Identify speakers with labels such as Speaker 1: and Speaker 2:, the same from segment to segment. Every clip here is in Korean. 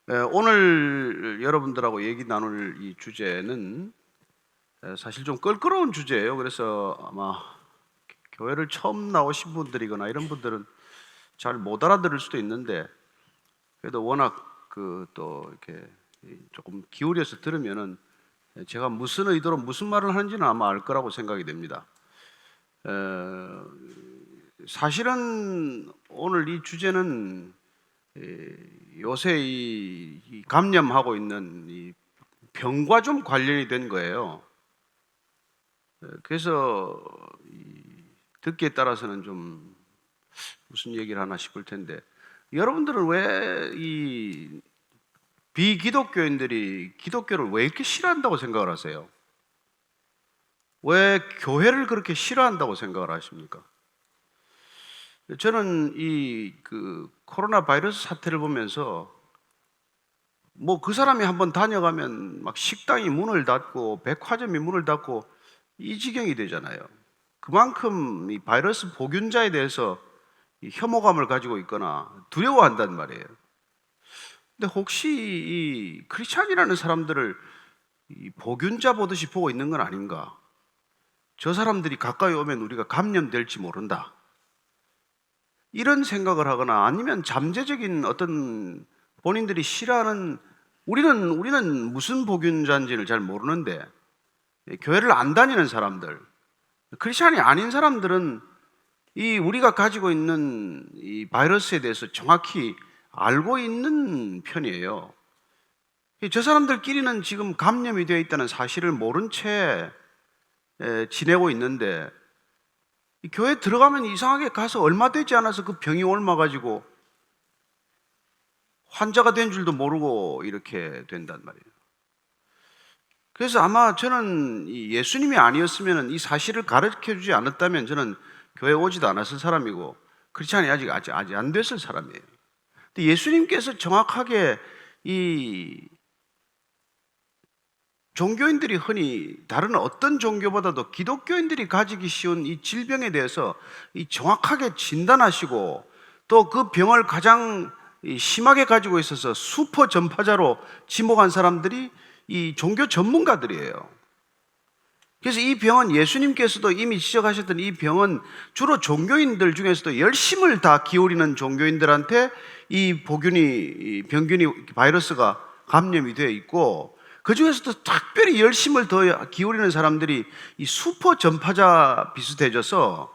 Speaker 1: 오늘 여러분들하고 얘기 나눌 이 주제는 사실 좀 껄끄러운 주제예요. 그래서 아마 교회를 처음 나오신 분들이거나 이런 분들은 잘 못 알아들을 수도 있는데, 그래도 워낙 또 이렇게 조금 기울여서 들으면은 제가 무슨 의도로 무슨 말을 하는지는 아마 알 거라고 생각이 됩니다. 사실은 오늘 이 주제는 요새 이 감염하고 있는 이 병과 좀 관련이 된 거예요. 그래서 듣기에 따라서는 좀 무슨 얘기를 하나 싶을 텐데, 여러분들은 왜 이 비기독교인들이 기독교를 왜 이렇게 싫어한다고 생각을 하세요? 왜 교회를 그렇게 싫어한다고 생각을 하십니까? 저는 이 코로나 바이러스 사태를 보면서 뭐 그 사람이 한번 다녀가면 막 식당이 문을 닫고 백화점이 문을 닫고 이 지경이 되잖아요. 그만큼 이 바이러스 보균자에 대해서 이 혐오감을 가지고 있거나 두려워한단 말이에요. 근데 혹시 이 크리스찬이라는 사람들을 이 보균자 보듯이 보고 있는 건 아닌가? 저 사람들이 가까이 오면 우리가 감염될지 모른다, 이런 생각을 하거나, 아니면 잠재적인 어떤 본인들이 싫어하는, 우리는 무슨 보균자인지를 잘 모르는데 교회를 안 다니는 사람들, 크리스찬이 아닌 사람들은 이 우리가 가지고 있는 이 바이러스에 대해서 정확히 알고 있는 편이에요. 저 사람들끼리는 지금 감염이 되어 있다는 사실을 모른 채 지내고 있는데, 이 교회 들어가면 이상하게 가서 얼마 되지 않아서 그 병이 옮아가지고 환자가 된 줄도 모르고 이렇게 된단 말이에요. 그래서 아마 저는 예수님이 아니었으면, 이 사실을 가르쳐 주지 않았다면 저는 교회 오지도 않았을 사람이고 크리스찬이 아직 안 됐을 사람이에요. 근데 예수님께서 정확하게 이 종교인들이 흔히 다른 어떤 종교보다도 기독교인들이 가지기 쉬운 이 질병에 대해서 이 정확하게 진단하시고, 또 그 병을 가장 심하게 가지고 있어서 슈퍼 전파자로 지목한 사람들이 이 종교 전문가들이에요. 그래서 이 병은 예수님께서도 이미 지적하셨던 이 병은 주로 종교인들 중에서도 열심을 다 기울이는 종교인들한테 이 병균이 바이러스가 감염이 되어 있고, 그 중에서도 특별히 열심을 더 기울이는 사람들이 이 슈퍼 전파자 비슷해져서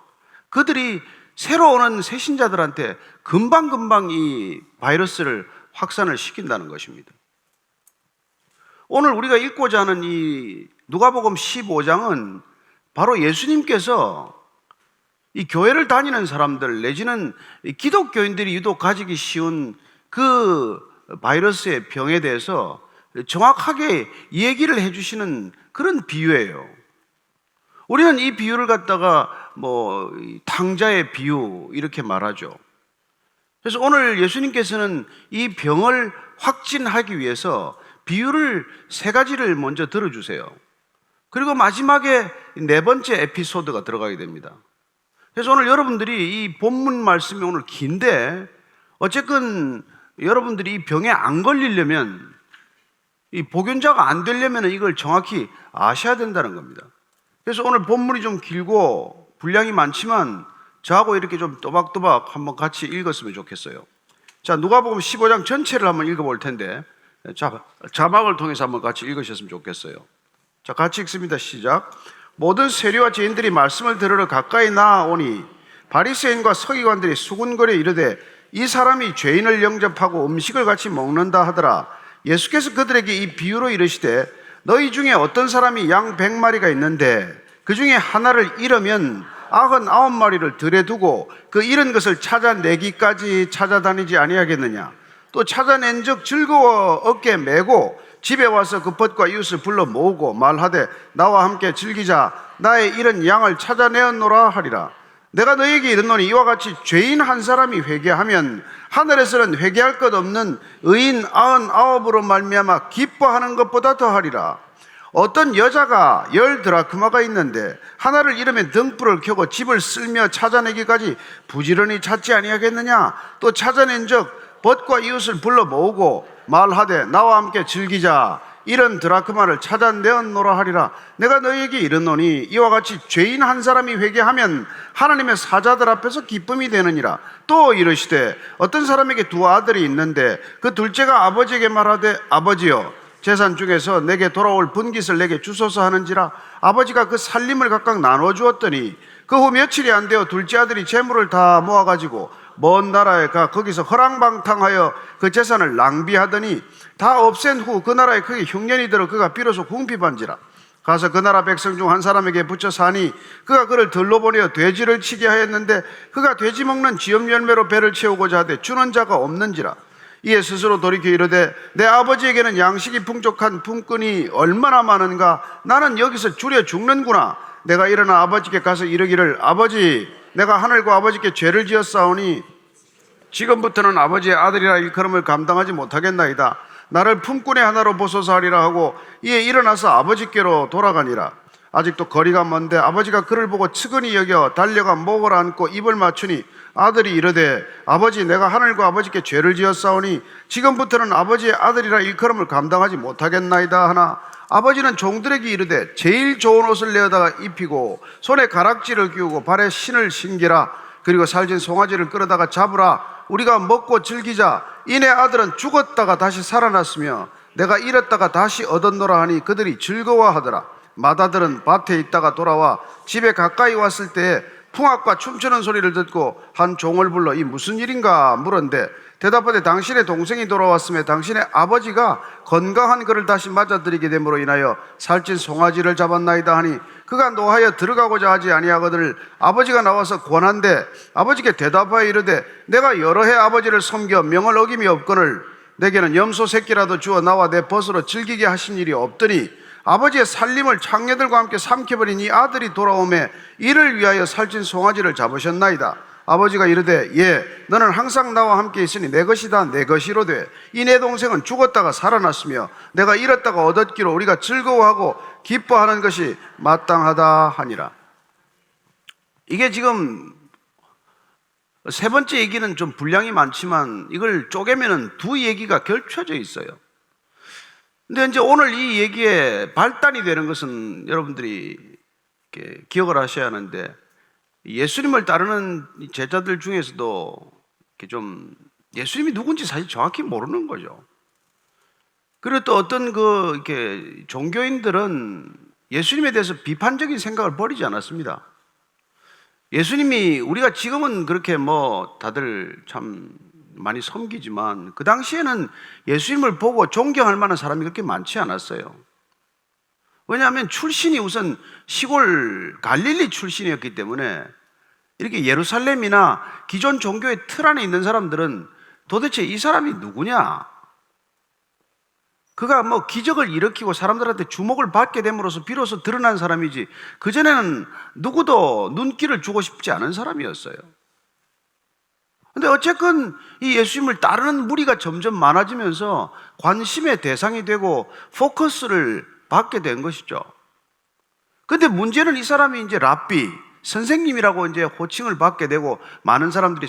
Speaker 1: 그들이 새로 오는 새신자들한테 금방금방 이 바이러스를 확산을 시킨다는 것입니다. 오늘 우리가 읽고자 하는 이 누가복음 15장은 바로 예수님께서 이 교회를 다니는 사람들 내지는 기독교인들이 유독 가지기 쉬운 그 바이러스의 병에 대해서 정확하게 얘기를 해주시는 그런 비유예요. 우리는 이 비유를 갖다가 뭐 탕자의 비유 이렇게 말하죠. 그래서 오늘 예수님께서는 이 병을 확진하기 위해서 비유를 3가지를 먼저 들어주세요. 그리고 마지막에 4번째 에피소드가 들어가게 됩니다. 그래서 오늘 여러분들이 이 본문 말씀이 오늘 긴데, 어쨌든 여러분들이 이 병에 안 걸리려면, 이 보균자가 안 되려면 이걸 정확히 아셔야 된다는 겁니다. 그래서 오늘 본문이 좀 길고 분량이 많지만 저하고 이렇게 좀 또박또박 한번 같이 읽었으면 좋겠어요. 자, 누가복음 15장 전체를 한번 읽어볼 텐데, 자막을 통해서 한번 같이 읽으셨으면 좋겠어요. 자, 같이 읽습니다. 시작. 모든 세리와 죄인들이 말씀을 들으러 가까이 나아오니 바리새인과 서기관들이 수군거려 이르되, 이 사람이 죄인을 영접하고 음식을 같이 먹는다 하더라. 예수께서 그들에게 이 비유로 이르시되, 너희 중에 어떤 사람이 양 100마리가 있는데 그 중에 하나를 잃으면 99마리를 들에 두고 그 잃은 것을 찾아내기까지 찾아다니지 아니하겠느냐? 또 찾아낸 즉 즐거워 어깨에 메고 집에 와서 그 벗과 이웃을 불러 모으고 말하되, 나와 함께 즐기자, 나의 잃은 양을 찾아내었노라 하리라. 내가 너희에게 이르노니 이와 같이 죄인 한 사람이 회개하면 하늘에서는 회개할 것 없는 의인 99으로 말미암아 기뻐하는 것보다 더하리라. 어떤 여자가 10드라크마가 있는데 하나를 잃으면 등불을 켜고 집을 쓸며 찾아내기까지 부지런히 찾지 아니하겠느냐? 또 찾아낸 적 벗과 이웃을 불러 모으고 말하되 나와 함께 즐기자. 이런 드라크마를 찾아내었노라 하리라. 내가 너희에게 이르노니 이와 같이 죄인 한 사람이 회개하면 하나님의 사자들 앞에서 기쁨이 되느니라. 또 이르시되 어떤 사람에게 두 아들이 있는데 그 둘째가 아버지에게 말하되 아버지여 재산 중에서 내게 돌아올 분깃을 내게 주소서 하는지라. 아버지가 그 살림을 각각 나눠 주었더니 그 후 며칠이 안 되어 둘째 아들이 재물을 다 모아가지고 먼 나라에 가 거기서 허랑방탕하여 그 재산을 낭비하더니 다 없앤 후 그 나라에 크게 흉년이 들어 그가 비로소 궁핍한지라. 가서 그 나라 백성 중 한 사람에게 붙여 사니 그가 그를 들러보내어 돼지를 치게 하였는데 그가 돼지 먹는 지엽 열매로 배를 채우고자 하되 주는 자가 없는지라. 이에 스스로 돌이켜 이르되 내 아버지에게는 양식이 풍족한 품꾼이 얼마나 많은가. 나는 여기서 줄여 죽는구나. 내가 일어나 아버지께 가서 이르기를 아버지 내가 하늘과 아버지께 죄를 지었사오니 지금부터는 아버지의 아들이라 일컬음을 감당하지 못하겠나이다. 나를 품꾼의 하나로 보소서 하리라 하고 이에 일어나서 아버지께로 돌아가니라. 아직도 거리가 먼데 아버지가 그를 보고 측은히 여겨 달려가 목을 안고 입을 맞추니 아들이 이르되 아버지 내가 하늘과 아버지께 죄를 지었사오니 지금부터는 아버지의 아들이라 일컬음을 감당하지 못하겠나이다 하나 아버지는 종들에게 이르되 제일 좋은 옷을 내어다가 입히고 손에 가락지를 끼우고 발에 신을 신기라. 그리고 살진 송아지를 끌어다가 잡으라. 우리가 먹고 즐기자. 이내 아들은 죽었다가 다시 살아났으며 내가 잃었다가 다시 얻었노라 하니 그들이 즐거워하더라. 맏아들은 밭에 있다가 돌아와 집에 가까이 왔을 때에 풍악과 춤추는 소리를 듣고 한 종을 불러 이 무슨 일인가 물었는데 대답하되 당신의 동생이 돌아왔으며 당신의 아버지가 건강한 그를 다시 맞아들이게 됨으로 인하여 살찐 송아지를 잡았나이다 하니 그가 노하여 들어가고자 하지 아니하거늘 아버지가 나와서 권한대 아버지께 대답하여 이르되 내가 여러 해 아버지를 섬겨 명을 어김이 없거늘 내게는 염소 새끼라도 주어 나와 내 벗으로 즐기게 하신 일이 없더니 아버지의 살림을 창녀들과 함께 삼켜버린 이 아들이 돌아오매 이를 위하여 살찐 송아지를 잡으셨나이다. 아버지가 이르되 예 너는 항상 나와 함께 있으니 내 것이다 내 것이로되 이 내 동생은 죽었다가 살아났으며 내가 잃었다가 얻었기로 우리가 즐거워하고 기뻐하는 것이 마땅하다 하니라. 이게 지금 세 번째 얘기는 좀 분량이 많지만 이걸 쪼개면 두 얘기가 결쳐져 있어요. 근데 이제 오늘 이 얘기에 발단이 되는 것은 여러분들이 기억을 하셔야 하는데 예수님을 따르는 제자들 중에서도 좀 예수님이 누군지 사실 정확히 모르는 거죠. 그리고 또 어떤 이렇게 종교인들은 예수님에 대해서 비판적인 생각을 버리지 않았습니다. 예수님이 우리가 지금은 그렇게 다들 참 많이 섬기지만 그 당시에는 예수님을 보고 존경할 만한 사람이 그렇게 많지 않았어요. 왜냐하면 출신이 우선 시골 갈릴리 출신이었기 때문에 이렇게 예루살렘이나 기존 종교의 틀 안에 있는 사람들은 도대체 이 사람이 누구냐? 그가 기적을 일으키고 사람들한테 주목을 받게 됨으로써 비로소 드러난 사람이지 그전에는 누구도 눈길을 주고 싶지 않은 사람이었어요. 근데 어쨌건 이 예수님을 따르는 무리가 점점 많아지면서 관심의 대상이 되고 포커스를 받게 된 것이죠. 근데 문제는 이 사람이 이제 랍비, 선생님이라고 이제 호칭을 받게 되고 많은 사람들이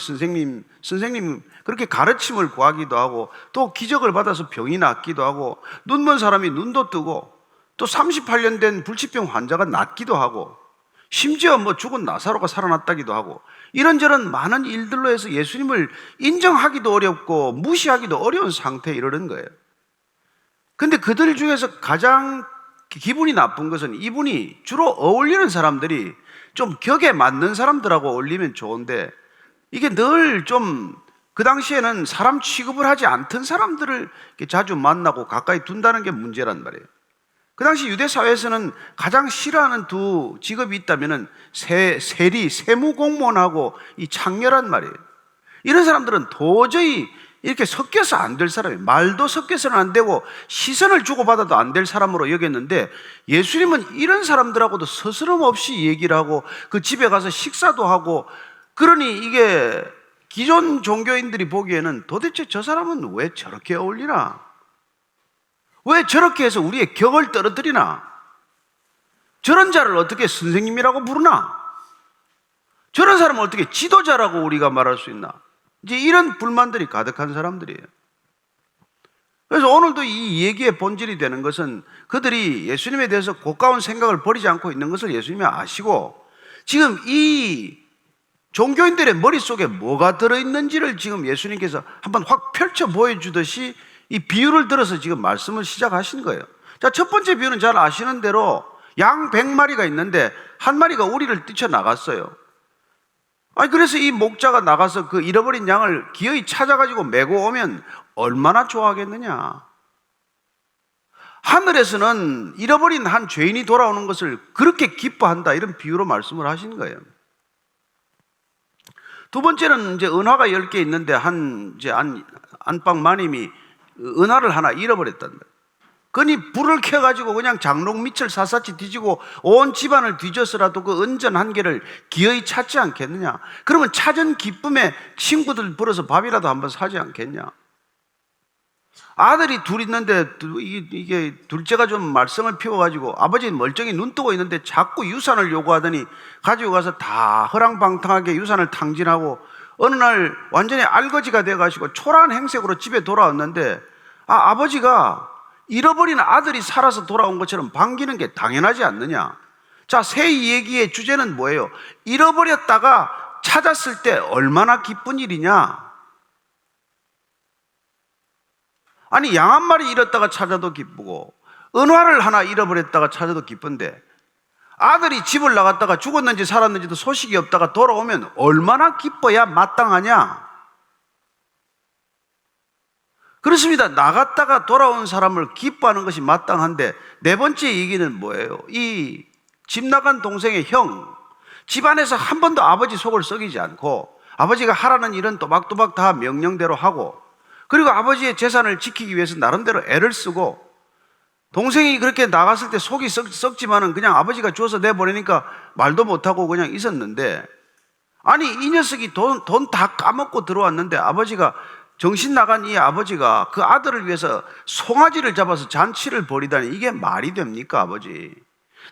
Speaker 1: 선생님 그렇게 가르침을 구하기도 하고 또 기적을 받아서 병이 낫기도 하고 눈먼 사람이 눈도 뜨고 또 38년 된 불치병 환자가 낫기도 하고 심지어 죽은 나사로가 살아났다기도 하고 이런저런 많은 일들로 해서 예수님을 인정하기도 어렵고 무시하기도 어려운 상태에 이르는 거예요. 근데 그들 중에서 가장 기분이 나쁜 것은 이분이 주로 어울리는 사람들이 좀 격에 맞는 사람들하고 어울리면 좋은데 이게 늘 좀 그 당시에는 사람 취급을 하지 않던 사람들을 자주 만나고 가까이 둔다는 게 문제란 말이에요. 그 당시 유대 사회에서는 가장 싫어하는 두 직업이 있다면은 세리, 세무 공무원하고 이 창녀란 말이에요. 이런 사람들은 도저히 이렇게 섞여서 안 될 사람이에요. 말도 섞여서는 안 되고 시선을 주고받아도 안 될 사람으로 여겼는데 예수님은 이런 사람들하고도 서스럼없이 얘기를 하고 그 집에 가서 식사도 하고 그러니 이게 기존 종교인들이 보기에는 도대체 저 사람은 왜 저렇게 어울리나? 왜 저렇게 해서 우리의 격을 떨어뜨리나? 저런 자를 어떻게 선생님이라고 부르나? 저런 사람을 어떻게 지도자라고 우리가 말할 수 있나? 이제 이런 불만들이 가득한 사람들이에요. 그래서 오늘도 이 얘기의 본질이 되는 것은 그들이 예수님에 대해서 고가운 생각을 버리지 않고 있는 것을 예수님이 아시고 지금 이 종교인들의 머릿속에 뭐가 들어있는지를 지금 예수님께서 한번 확 펼쳐 보여주듯이 이 비유를 들어서 지금 말씀을 시작하신 거예요. 자, 첫 번째 비유는 잘 아시는 대로 양 100마리가 있는데 한 마리가 우리를 뛰쳐나갔어요. 아니, 그래서 이 목자가 나가서 그 잃어버린 양을 기어이 찾아가지고 메고 오면 얼마나 좋아하겠느냐. 하늘에서는 잃어버린 한 죄인이 돌아오는 것을 그렇게 기뻐한다, 이런 비유로 말씀을 하신 거예요. 두 번째는 이제 은화가 10개 있는데 안방 마님이 은화를 하나 잃어버렸단다. 그니 불을 켜가지고 그냥 장롱 밑을 샅샅이 뒤지고 온 집안을 뒤져서라도 그 은전 한 개를 기어이 찾지 않겠느냐. 그러면 찾은 기쁨에 친구들 불러서 밥이라도 한번 사지 않겠냐. 아들이 둘 있는데 이게 둘째가 좀 말썽을 피워가지고 아버지는 멀쩡히 눈 뜨고 있는데 자꾸 유산을 요구하더니 가지고 가서 다 허랑방탕하게 유산을 탕진하고 어느 날 완전히 알거지가 돼가지고 초라한 행색으로 집에 돌아왔는데 아버지가 잃어버린 아들이 살아서 돌아온 것처럼 반기는 게 당연하지 않느냐. 자, 새 얘기의 주제는 뭐예요? 잃어버렸다가 찾았을 때 얼마나 기쁜 일이냐. 아니, 양 한 마리 잃었다가 찾아도 기쁘고 은화를 하나 잃어버렸다가 찾아도 기쁜데 아들이 집을 나갔다가 죽었는지 살았는지도 소식이 없다가 돌아오면 얼마나 기뻐야 마땅하냐. 그렇습니다. 나갔다가 돌아온 사람을 기뻐하는 것이 마땅한데 네 번째 얘기는 뭐예요? 이 집 나간 동생의 형, 집안에서 한 번도 아버지 속을 썩이지 않고 아버지가 하라는 일은 또박또박 다 명령대로 하고 그리고 아버지의 재산을 지키기 위해서 나름대로 애를 쓰고 동생이 그렇게 나갔을 때 속이 썩지만은 그냥 아버지가 주워서 내보내니까 말도 못하고 그냥 있었는데 아니, 이 녀석이 돈 다 까먹고 들어왔는데 아버지가 정신 나간 이 아버지가 그 아들을 위해서 송아지를 잡아서 잔치를 벌이다니 이게 말이 됩니까, 아버지?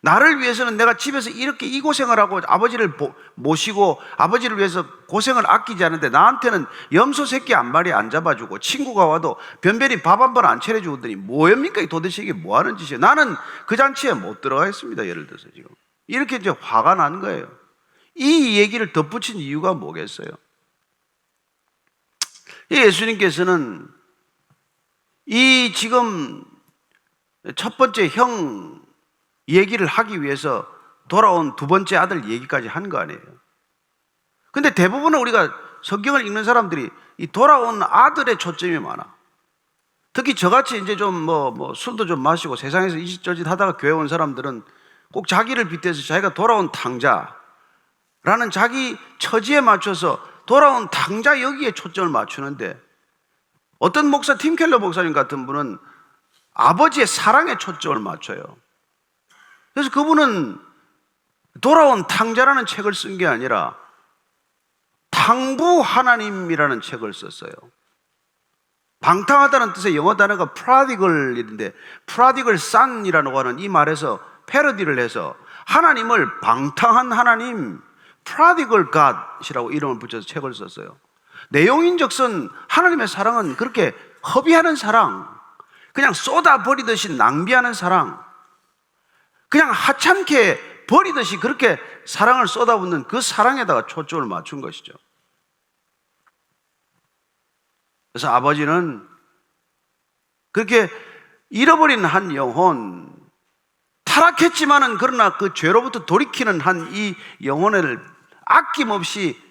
Speaker 1: 나를 위해서는 내가 집에서 이렇게 이 고생을 하고 아버지를 모시고 아버지를 위해서 고생을 아끼지 않은데 나한테는 염소 새끼 한 마리 안 잡아주고 친구가 와도 변변히 밥 한 번 안 차려주더니 뭐입니까? 도대체 이게 뭐 하는 짓이에요? 나는 그 잔치에 못 들어가겠습니다. 예를 들어서 지금 이렇게 이제 화가 난 거예요. 이 얘기를 덧붙인 이유가 뭐겠어요? 예수님께서는 이 지금 첫 번째 형 얘기를 하기 위해서 돌아온 두 번째 아들 얘기까지 한 거 아니에요. 근데 대부분은 우리가 성경을 읽는 사람들이 이 돌아온 아들의 초점이 많아. 특히 저같이 이제 좀 술도 좀 마시고 세상에서 이짓저짓 하다가 교회 온 사람들은 꼭 자기를 빗대서 자기가 돌아온 탕자라는 자기 처지에 맞춰서 돌아온 탕자 여기에 초점을 맞추는데 어떤 목사, 팀 켈러 목사님 같은 분은 아버지의 사랑에 초점을 맞춰요. 그래서 그분은 돌아온 탕자라는 책을 쓴 게 아니라 탕부 하나님이라는 책을 썼어요. 방탕하다는 뜻의 영어 단어가 prodigal인데 prodigal son이라고 하는 이 말에서 패러디를 해서 하나님을 방탕한 하나님, prodigal God이라고 이름을 붙여서 책을 썼어요. 내용인즉슨 하나님의 사랑은 그렇게 허비하는 사랑, 그냥 쏟아버리듯이 낭비하는 사랑, 그냥 하찮게 버리듯이 그렇게 사랑을 쏟아붓는 그 사랑에다가 초점을 맞춘 것이죠. 그래서 아버지는 그렇게 잃어버린 한 영혼, 타락했지만은 그러나 그 죄로부터 돌이키는 한 이 영혼을 아낌없이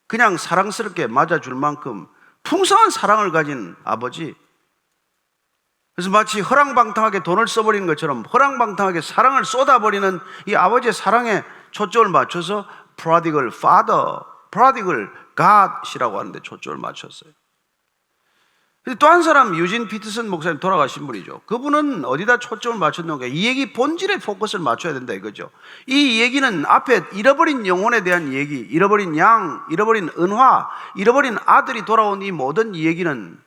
Speaker 1: 그냥 사랑스럽게 맞아줄 만큼 풍성한 사랑을 가진 아버지. 그래서 마치 허랑방탕하게 돈을 써버리는 것처럼 허랑방탕하게 사랑을 쏟아버리는 이 아버지의 사랑에 초점을 맞춰서 prodigal father, prodigal God이라고 하는데 초점을 맞췄어요. 또 한 사람 유진 피터슨 목사님 돌아가신 분이죠. 그분은 어디다 초점을 맞췄는가? 이 얘기 본질에 포커스를 맞춰야 된다 이거죠. 이 얘기는 앞에 잃어버린 영혼에 대한 얘기, 잃어버린 양, 잃어버린 은화, 잃어버린 아들이 돌아온 이 모든 이 얘기는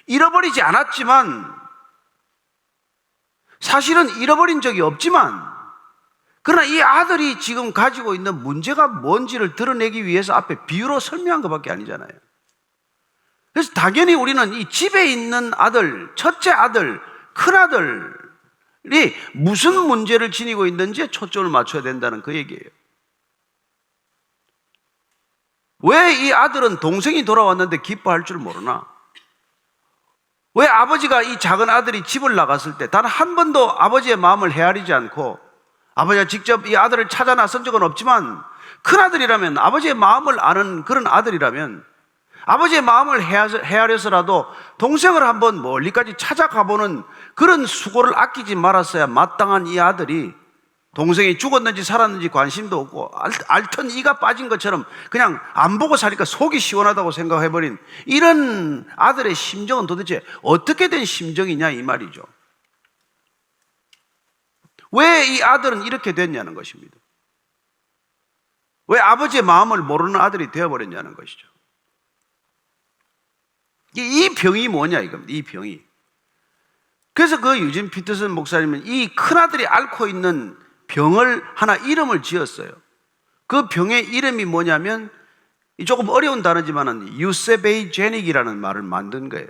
Speaker 1: 잃어버리지 않았지만 사실은 잃어버린 적이 없지만 그러나 이 아들이 지금 가지고 있는 문제가 뭔지를 드러내기 위해서 앞에 비유로 설명한 것밖에 아니잖아요. 그래서 당연히 우리는 이 집에 있는 아들, 첫째 아들, 큰 아들이 무슨 문제를 지니고 있는지에 초점을 맞춰야 된다는 그 얘기예요. 왜 이 아들은 동생이 돌아왔는데 기뻐할 줄 모르나? 왜 아버지가 이 작은 아들이 집을 나갔을 때 단 한 번도 아버지의 마음을 헤아리지 않고, 아버지가 직접 이 아들을 찾아 나선 적은 없지만 큰 아들이라면, 아버지의 마음을 아는 그런 아들이라면 아버지의 마음을 헤아려서라도 동생을 한번 멀리까지 찾아가보는 그런 수고를 아끼지 말았어야 마땅한 이 아들이 동생이 죽었는지 살았는지 관심도 없고 알턴 이가 빠진 것처럼 그냥 안 보고 사니까 속이 시원하다고 생각해버린 이런 아들의 심정은 도대체 어떻게 된 심정이냐 이 말이죠. 왜 이 아들은 이렇게 됐냐는 것입니다. 왜 아버지의 마음을 모르는 아들이 되어버렸냐는 것이죠. 이 병이 뭐냐 이겁니다. 이 병이. 그래서 그 유진 피터슨 목사님은 이 큰아들이 앓고 있는 병을 하나 이름을 지었어요. 그 병의 이름이 뭐냐면, 조금 어려운 단어지만은 유세베이제닉이라는 말을 만든 거예요.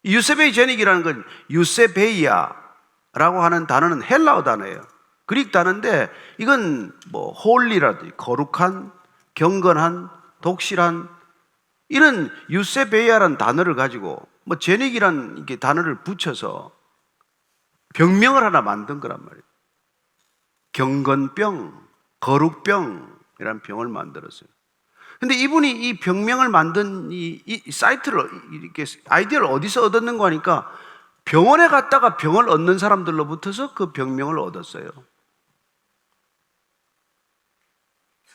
Speaker 1: 유세베이제닉이라는 건 유세베이아라고 하는 단어는 헬라어 단어예요. 그릭 단어인데 이건 뭐 홀리라든지 거룩한, 경건한, 독실한 이런 유세베이아라는 단어를 가지고 뭐 제닉이라는 이렇게 단어를 붙여서 병명을 하나 만든 거란 말이에요. 경건병, 거룩병이라는 병을 만들었어요. 근데 이분이 이 병명을 만든 이 사이트를, 이렇게 아이디어를 어디서 얻었는가 하니까 병원에 갔다가 병을 얻는 사람들로부터서 그 병명을 얻었어요.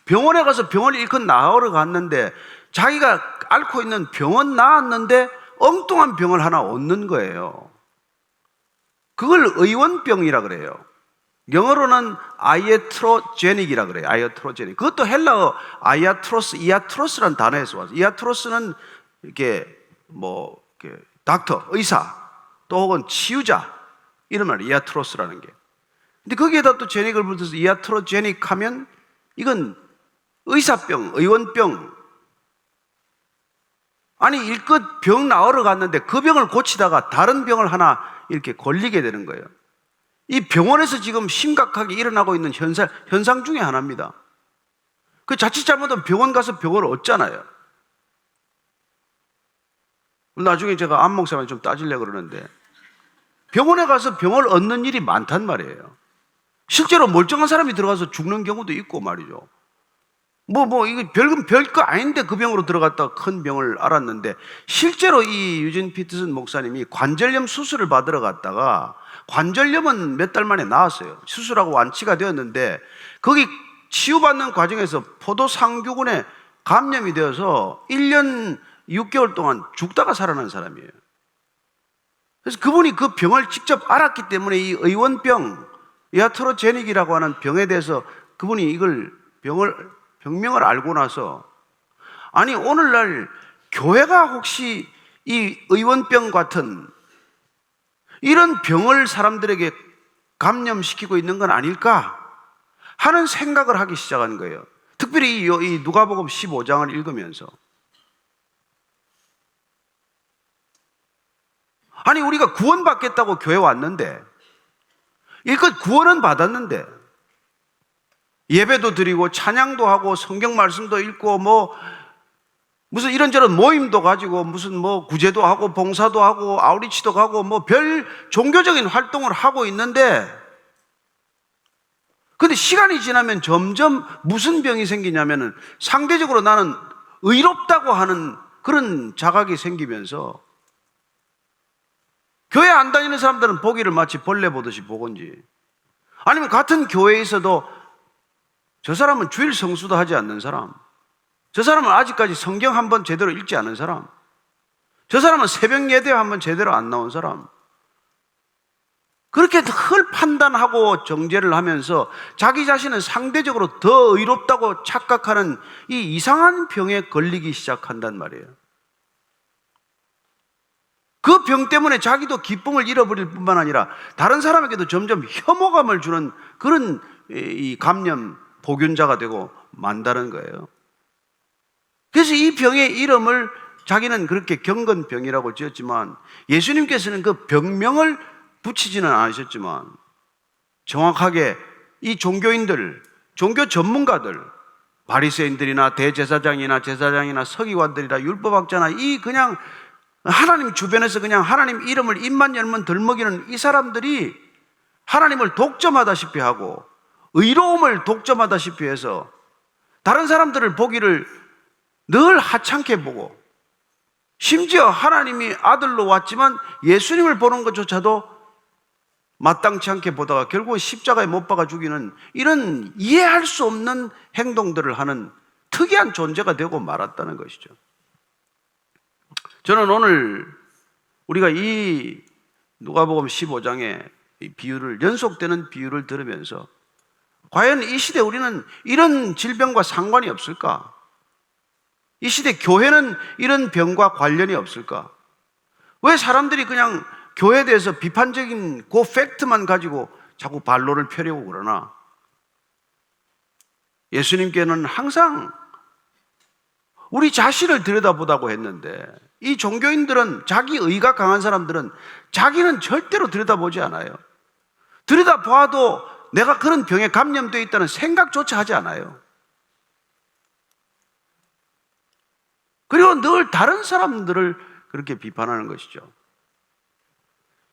Speaker 1: 병원에 가서 병을 일컷 나으러 갔는데 자기가 앓고 있는 병은 나았는데 엉뚱한 병을 하나 얻는 거예요. 그걸 의원병이라 그래요. 영어로는 아이아트로제닉이라 그래요. 아이아트로제닉. 그것도 헬라어 아이아트로스, 이아트로스라는 단어에서 왔어요. 이아트로스는 이렇게 뭐 이렇게 닥터, 의사, 또 혹은 치유자 이런 말이에요. 이아트로스라는 게. 근데 거기에다 또 제닉을 붙여서 이아트로제닉 하면 이건 의사병, 의원병. 아니 일껏 병 나으러 갔는데 그 병을 고치다가 다른 병을 하나 이렇게 걸리게 되는 거예요. 이 병원에서 지금 심각하게 일어나고 있는 현상 중에 하나입니다. 그 자칫 잘못하면 병원 가서 병을 얻잖아요. 나중에 제가 안 목사님한테 좀 따지려고 그러는데 병원에 가서 병을 얻는 일이 많단 말이에요. 실제로 멀쩡한 사람이 들어가서 죽는 경우도 있고 말이죠. 이거 별거 아닌데 그 병으로 들어갔다가 큰 병을 앓았는데, 실제로 이 유진 피터슨 목사님이 관절염 수술을 받으러 갔다가 관절염은 몇 달 만에 나았어요. 수술하고 완치가 되었는데 거기 치유받는 과정에서 포도상규군에 감염이 되어서 1년 6개월 동안 죽다가 살아난 사람이에요. 그래서 그분이 그 병을 직접 알았기 때문에 이 의원병, 이아트로제닉이라고 하는 병에 대해서 그분이 이걸 병명을 알고 나서, 아니 오늘날 교회가 혹시 이 의원병 같은 이런 병을 사람들에게 감염시키고 있는 건 아닐까 하는 생각을 하기 시작한 거예요. 특별히 이 누가복음 15장을 읽으면서, 아니 우리가 구원받겠다고 교회 왔는데, 일껏 구원은 받았는데 예배도 드리고 찬양도 하고 성경 말씀도 읽고 무슨 이런저런 모임도 가지고 무슨 구제도 하고 봉사도 하고 아우리치도 가고 별 종교적인 활동을 하고 있는데, 근데 시간이 지나면 점점 무슨 병이 생기냐면은 상대적으로 나는 의롭다고 하는 그런 자각이 생기면서 교회 안 다니는 사람들은 보기를 마치 벌레 보듯이 보건지, 아니면 같은 교회에서도 저 사람은 주일 성수도 하지 않는 사람, 저 사람은 아직까지 성경 한번 제대로 읽지 않은 사람, 저 사람은 새벽 예배 한번 제대로 안 나온 사람, 그렇게 늘 판단하고 정죄를 하면서 자기 자신은 상대적으로 더 의롭다고 착각하는 이 이상한 병에 걸리기 시작한단 말이에요. 그 병 때문에 자기도 기쁨을 잃어버릴 뿐만 아니라 다른 사람에게도 점점 혐오감을 주는 그런 이 감염 보균자가 되고 만다는 거예요. 그래서 이 병의 이름을 자기는 그렇게 경건병이라고 지었지만 예수님께서는 그 병명을 붙이지는 않으셨지만 정확하게 이 종교인들, 종교 전문가들, 바리새인들이나 대제사장이나 제사장이나 서기관들이나 율법학자나 이 그냥 하나님 주변에서 그냥 하나님 이름을 입만 열면 덜먹이는 이 사람들이 하나님을 독점하다시피 하고 의로움을 독점하다시피 해서 다른 사람들을 보기를 늘 하찮게 보고 심지어 하나님이 아들로 왔지만 예수님을 보는 것조차도 마땅치 않게 보다가 결국은 십자가에 못 박아 죽이는 이런 이해할 수 없는 행동들을 하는 특이한 존재가 되고 말았다는 것이죠. 저는 오늘 우리가 이 누가복음 15장의 비유를, 연속되는 비유를 들으면서 과연 이 시대 우리는 이런 질병과 상관이 없을까? 이 시대 교회는 이런 병과 관련이 없을까? 왜 사람들이 그냥 교회에 대해서 비판적인 그 팩트만 가지고 자꾸 반론을 펴려고 그러나? 예수님께는 항상 우리 자신을 들여다보다고 했는데 이 종교인들은, 자기 의가 강한 사람들은 자기는 절대로 들여다보지 않아요. 들여다봐도 내가 그런 병에 감염되어 있다는 생각조차 하지 않아요. 그리고 늘 다른 사람들을 그렇게 비판하는 것이죠.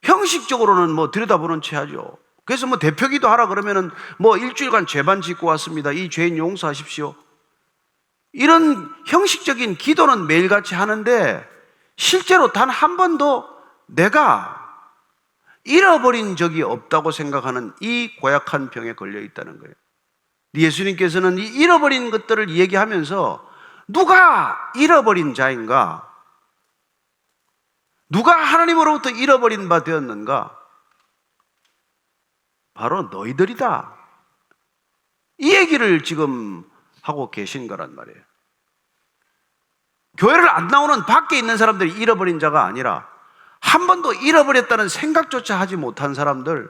Speaker 1: 형식적으로는 뭐 들여다보는 채 하죠. 그래서 뭐 대표기도 하라 그러면은 뭐 일주일간 죄반 짓고 왔습니다. 이 죄인 용서하십시오. 이런 형식적인 기도는 매일같이 하는데 실제로 단 한 번도 내가 잃어버린 적이 없다고 생각하는 이 고약한 병에 걸려 있다는 거예요. 예수님께서는 이 잃어버린 것들을 얘기하면서 누가 잃어버린 자인가? 누가 하나님으로부터 잃어버린 바 되었는가? 바로 너희들이다. 이 얘기를 지금 하고 계신 거란 말이에요. 교회를 안 나오는 밖에 있는 사람들이 잃어버린 자가 아니라 한 번도 잃어버렸다는 생각조차 하지 못한 사람들,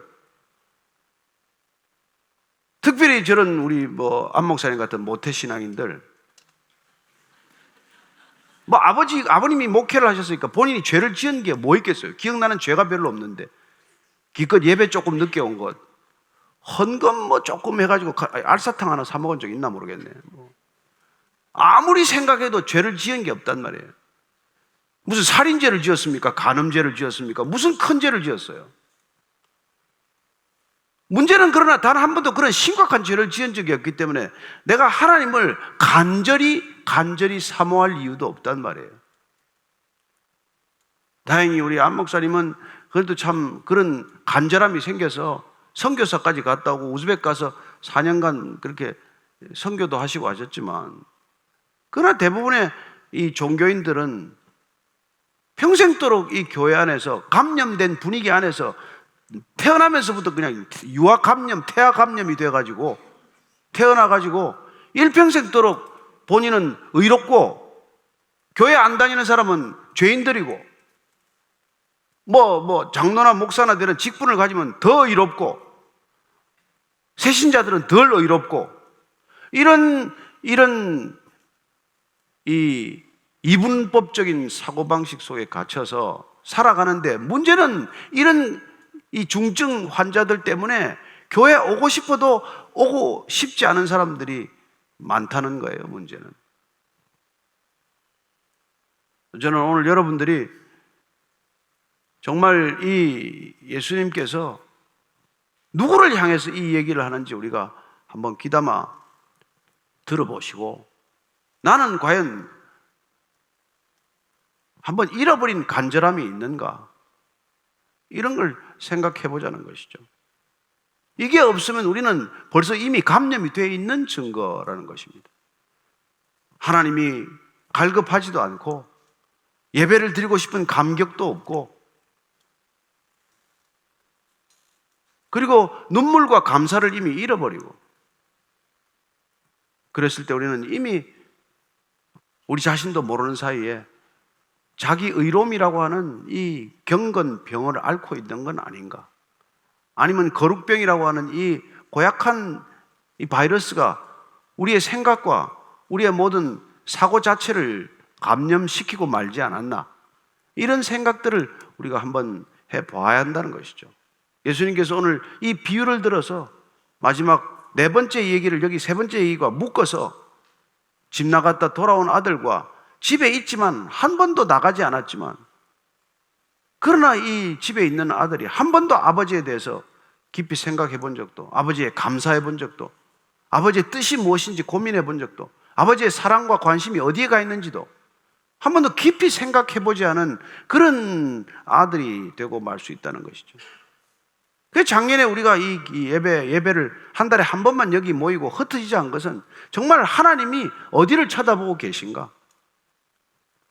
Speaker 1: 특별히 저런 우리 안 목사님 같은 모태신앙인들, 아버님이 목회를 하셨으니까 본인이 죄를 지은 게 뭐 있겠어요? 기억나는 죄가 별로 없는데 기껏 예배 조금 늦게 온 것, 헌금 조금 해가지고 알사탕 하나 사 먹은 적 있나 모르겠네. 아무리 생각해도 죄를 지은 게 없단 말이에요. 무슨 살인죄를 지었습니까? 간음죄를 지었습니까? 무슨 큰 죄를 지었어요? 문제는 그러나 단 한 번도 그런 심각한 죄를 지은 적이 없기 때문에 내가 하나님을 간절히 사모할 이유도 없단 말이에요. 다행히 우리 안 목사님은 그래도 참 그런 간절함이 생겨서 선교사까지 갔다 오고 우즈벡 가서 4년간 그렇게 선교도 하시고 하셨지만, 그러나 대부분의 이 종교인들은 평생도록 이 교회 안에서 감염된 분위기 안에서 태어나면서부터 그냥 유아 감염, 태아 감염이 돼가지고 태어나가지고 일평생도록 본인은 의롭고 교회 안 다니는 사람은 죄인들이고 장로나 목사나 되는 직분을 가지면 더 의롭고 새신자들은 덜 의롭고 이런 이 이분법적인 사고방식 속에 갇혀서 살아가는데, 문제는 이런 이 중증 환자들 때문에 교회 오고 싶어도 오고 싶지 않은 사람들이 많다는 거예요. 문제는 저는 오늘 여러분들이 정말 이 예수님께서 누구를 향해서 이 얘기를 하는지 우리가 한번 귀담아 들어보시고, 나는 과연 한번 잃어버린 간절함이 있는가, 이런 걸 생각해 보자는 것이죠. 이게 없으면 우리는 벌써 이미 감염이 되어 있는 증거라는 것입니다. 하나님이 갈급하지도 않고 예배를 드리고 싶은 감격도 없고, 그리고 눈물과 감사를 이미 잃어버리고, 그랬을 때 우리는 이미 우리 자신도 모르는 사이에 자기 의로움이라고 하는 이 경건병을 앓고 있는 건 아닌가? 아니면 거룩병이라고 하는 이 고약한 이 바이러스가 우리의 생각과 우리의 모든 사고 자체를 감염시키고 말지 않았나? 이런 생각들을 우리가 한번 해봐야 한다는 것이죠. 예수님께서 오늘 이 비유를 들어서 마지막 네 번째 얘기를 여기 세 번째 얘기와 묶어서 집 나갔다 돌아온 아들과 집에 있지만 한 번도 나가지 않았지만 그러나 이 집에 있는 아들이 한 번도 아버지에 대해서 깊이 생각해 본 적도, 아버지에 감사해 본 적도, 아버지의 뜻이 무엇인지 고민해 본 적도, 아버지의 사랑과 관심이 어디에 가 있는지도 한 번도 깊이 생각해 보지 않은 그런 아들이 되고 말 수 있다는 것이죠. 그 작년에 우리가 이 예배를 한 달에 한 번만 여기 모이고 흩어지지 않은 것은 정말 하나님이 어디를 쳐다보고 계신가?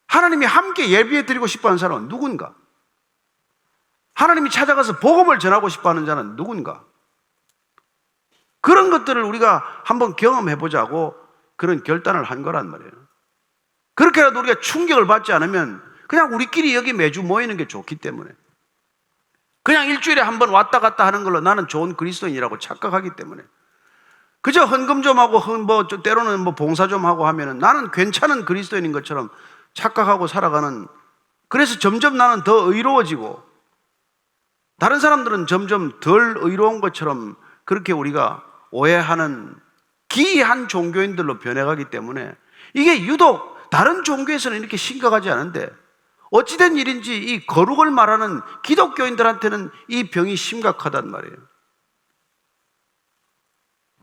Speaker 1: 하나님이 함께 예배 드리고 싶어 하는 사람은 누군가? 하나님이 찾아가서 복음을 전하고 싶어 하는 자는 누군가? 그런 것들을 우리가 한번 경험해 보자고 그런 결단을 한 거란 말이에요. 그렇게라도 우리가 충격을 받지 않으면 그냥 우리끼리 여기 매주 모이는 게 좋기 때문에, 그냥 일주일에 한 번 왔다 갔다 하는 걸로 나는 좋은 그리스도인이라고 착각하기 때문에, 그저 헌금 좀 하고 때로는 봉사 좀 하고 하면은 나는 괜찮은 그리스도인인 것처럼 착각하고 살아가는, 그래서 점점 나는 더 의로워지고 다른 사람들은 점점 덜 의로운 것처럼 그렇게 우리가 오해하는 기이한 종교인들로 변해가기 때문에 이게 유독 다른 종교에서는 이렇게 심각하지 않은데 어찌된 일인지 이 거룩을 말하는 기독교인들한테는 이 병이 심각하단 말이에요.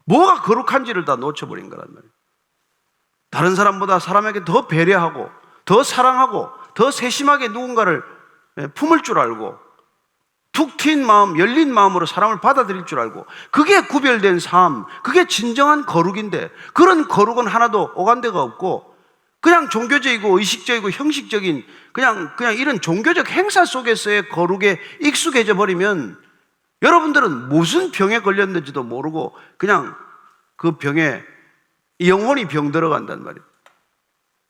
Speaker 1: 뭐가 거룩한지를 다 놓쳐버린 거란 말이에요. 다른 사람보다 사람에게 더 배려하고 더 사랑하고 더 세심하게 누군가를 품을 줄 알고 툭 튄 마음, 열린 마음으로 사람을 받아들일 줄 알고, 그게 구별된 삶, 그게 진정한 거룩인데 그런 거룩은 하나도 오간데가 없고 그냥 종교적이고 의식적이고 형식적인 그냥 이런 종교적 행사 속에서의 거룩에 익숙해져 버리면 여러분들은 무슨 병에 걸렸는지도 모르고 그냥 그 병에 영혼이 병들어간단 말이에요.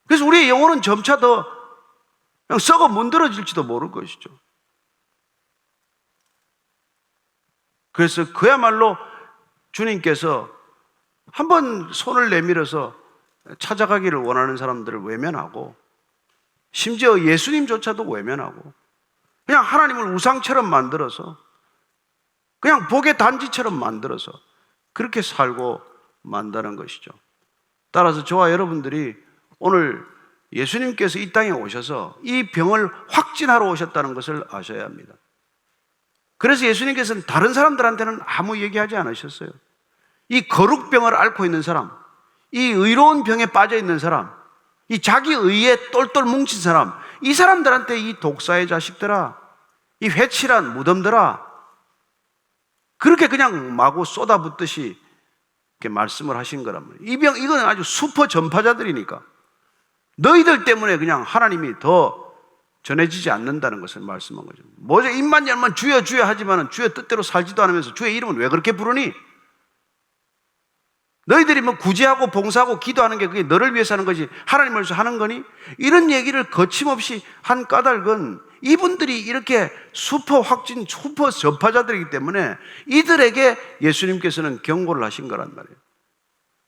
Speaker 1: 그래서 우리의 영혼은 점차 더 그냥 썩어 문드러질지도 모를 것이죠. 그래서 그야말로 주님께서 한번 손을 내밀어서 찾아가기를 원하는 사람들을 외면하고, 심지어 예수님조차도 외면하고 그냥 하나님을 우상처럼 만들어서 그냥 복의 단지처럼 만들어서 그렇게 살고 만다는 것이죠. 따라서 저와 여러분들이 오늘 예수님께서 이 땅에 오셔서 이 병을 확진하러 오셨다는 것을 아셔야 합니다. 그래서 예수님께서는 다른 사람들한테는 아무 얘기하지 않으셨어요. 이 거룩병을 앓고 있는 사람, 이 의로운 병에 빠져 있는 사람, 이 자기 의에 똘똘 뭉친 사람, 이 사람들한테 이 독사의 자식들아, 이 회칠한 무덤들아, 그렇게 그냥 마구 쏟아붓듯이 이렇게 말씀을 하신 거란 말이에요. 이 병, 이건 아주 슈퍼 전파자들이니까 너희들 때문에 그냥 하나님이 더 전해지지 않는다는 것을 말씀한 거죠. 뭐죠? 입만 열면 주여 주여 하지만 주의 뜻대로 살지도 않으면서 주의 이름은 왜 그렇게 부르니? 너희들이 뭐 구제하고 봉사하고 기도하는 게 그게 너를 위해서 하는 거지 하나님을 위해서 하는 거니? 이런 얘기를 거침없이 한 까닭은 이분들이 이렇게 슈퍼 확진, 슈퍼 전파자들이기 때문에 이들에게 예수님께서는 경고를 하신 거란 말이에요.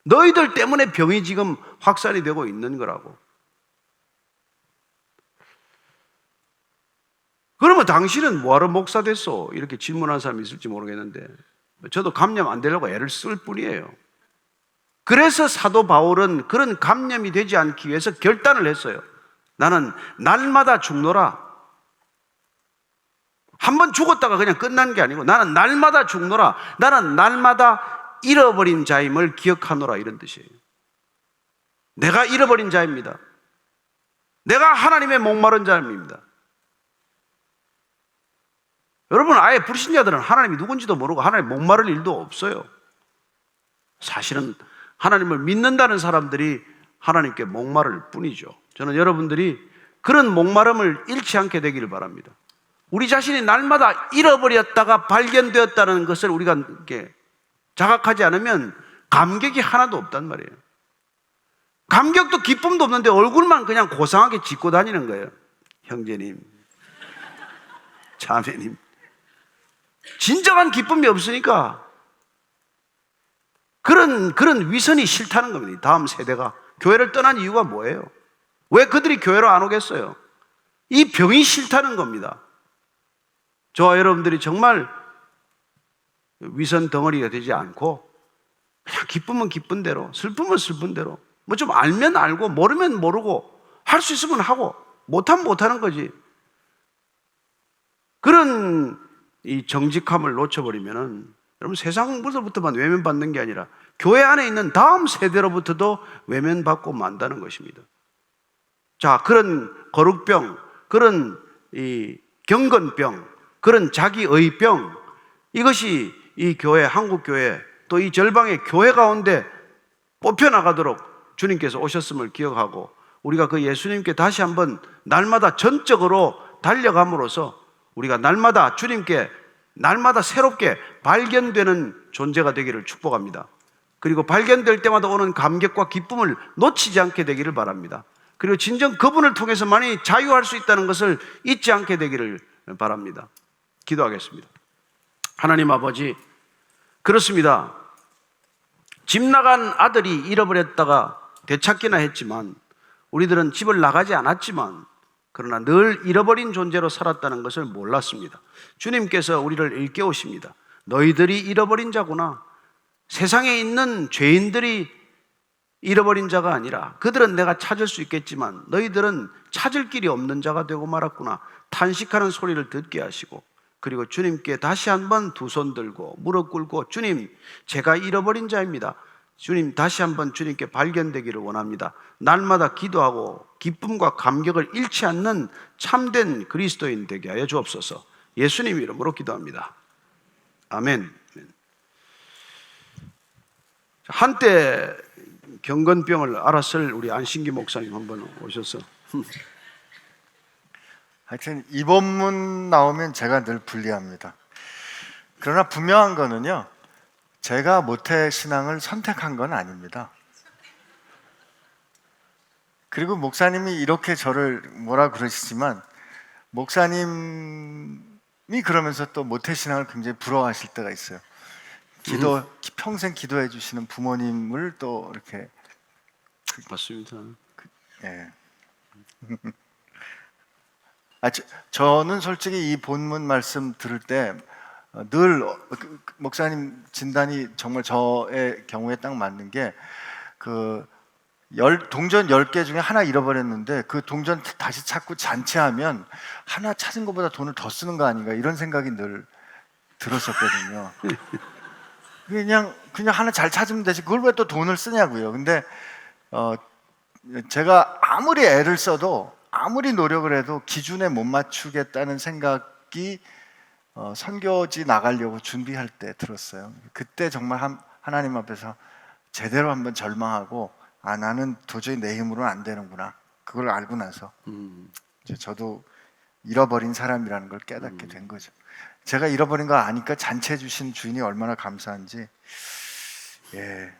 Speaker 1: 너희들 때문에 병이 지금 확산이 되고 있는 거라고. 그러면 당신은 뭐하러 목사 됐어? 이렇게 질문하는 사람이 있을지 모르겠는데 저도 감염 안 되려고 애를 쓸 뿐이에요. 그래서 사도 바울은 그런 감염이 되지 않기 위해서 결단을 했어요. 나는 날마다 죽노라. 한번 죽었다가 그냥 끝난 게 아니고 나는 날마다 죽노라. 나는 날마다 잃어버린 자임을 기억하노라, 이런 뜻이에요. 내가 잃어버린 자입니다. 내가 하나님의 목마른 자입니다. 여러분, 아예 불신자들은 하나님이 누군지도 모르고 하나님 목마를 일도 없어요. 사실은 하나님을 믿는다는 사람들이 하나님께 목마를 뿐이죠. 저는 여러분들이 그런 목마름을 잃지 않게 되기를 바랍니다. 우리 자신이 날마다 잃어버렸다가 발견되었다는 것을 우리가 이렇게 자각하지 않으면 감격이 하나도 없단 말이에요. 감격도 기쁨도 없는데 얼굴만 그냥 고상하게 짚고 다니는 거예요. 형제님, 자매님, 진정한 기쁨이 없으니까 그런 위선이 싫다는 겁니다. 다음 세대가 교회를 떠난 이유가 뭐예요? 왜 그들이 교회로 안 오겠어요? 이 병이 싫다는 겁니다. 저와 여러분들이 정말 위선 덩어리가 되지 않고 그냥 기쁘면 기쁜 대로, 슬프면 슬픈 대로, 뭐 좀 알면 알고 모르면 모르고 할 수 있으면 하고 못하면 못하는 거지. 그런 이 정직함을 놓쳐버리면은 여러분 세상부터만 외면받는 게 아니라 교회 안에 있는 다음 세대로부터도 외면받고 만다는 것입니다. 자, 그런 거룩병, 그런 이 경건병, 그런 자기의병, 이것이 이 교회, 한국교회 또 이 절방의 교회 가운데 뽑혀나가도록 주님께서 오셨음을 기억하고 우리가 그 예수님께 다시 한번 날마다 전적으로 달려감으로써 우리가 날마다 주님께 날마다 새롭게 발견되는 존재가 되기를 축복합니다. 그리고 발견될 때마다 오는 감격과 기쁨을 놓치지 않게 되기를 바랍니다. 그리고 진정 그분을 통해서만이 자유할 수 있다는 것을 잊지 않게 되기를 바랍니다. 기도하겠습니다. 하나님 아버지, 그렇습니다. 집 나간 아들이 잃어버렸다가 되찾기나 했지만 우리들은 집을 나가지 않았지만 그러나 늘 잃어버린 존재로 살았다는 것을 몰랐습니다. 주님께서 우리를 일깨우십니다. 너희들이 잃어버린 자구나. 세상에 있는 죄인들이 잃어버린 자가 아니라 그들은 내가 찾을 수 있겠지만 너희들은 찾을 길이 없는 자가 되고 말았구나. 탄식하는 소리를 듣게 하시고 그리고 주님께 다시 한번 두 손 들고 무릎 꿇고 주님, 제가 잃어버린 자입니다. 주님, 다시 한번 주님께 발견되기를 원합니다. 날마다 기도하고 기쁨과 감격을 잃지 않는 참된 그리스도인 되게 하여 주옵소서. 예수님 이름으로 기도합니다. 아멘. 한때 경건병을 앓았을 우리 안신기 목사님 한번 오셔서.
Speaker 2: 하여튼 이 본문 나오면 제가 늘 불리합니다. 그러나 분명한 거는요, 제가 모태 신앙을 선택한 건 아닙니다. 그리고 목사님이 이렇게 저를 뭐라 그러시지만 목사님이 그러면서 또 모태 신앙을 굉장히 부러워하실 때가 있어요. 평생 기도해 주시는 부모님을 또 이렇게.
Speaker 1: 맞습니다.
Speaker 2: 예. 저는 솔직히 이 본문 말씀 들을 때 늘 목사님 진단이 정말 저의 경우에 딱 맞는 게 동전 10개 중에 하나 잃어버렸는데 그 동전 다시 찾고 잔치하면 하나 찾은 것보다 돈을 더 쓰는 거 아닌가 이런 생각이 늘 들었었거든요. 그냥 하나 잘 찾으면 되지 그걸 왜 또 돈을 쓰냐고요. 근데 제가 아무리 애를 써도 아무리 노력을 해도 기준에 못 맞추겠다는 생각이 선교지 나가려고 준비할 때 들었어요. 그때 정말 하나님 앞에서 제대로 한번 절망하고 나는 도저히 내 힘으로는 안 되는구나. 그걸 알고 나서 이제 저도 잃어버린 사람이라는 걸 깨닫게 된 거죠. 제가 잃어버린 거 아니까 잔치해 주신 주인이 얼마나 감사한지. 예,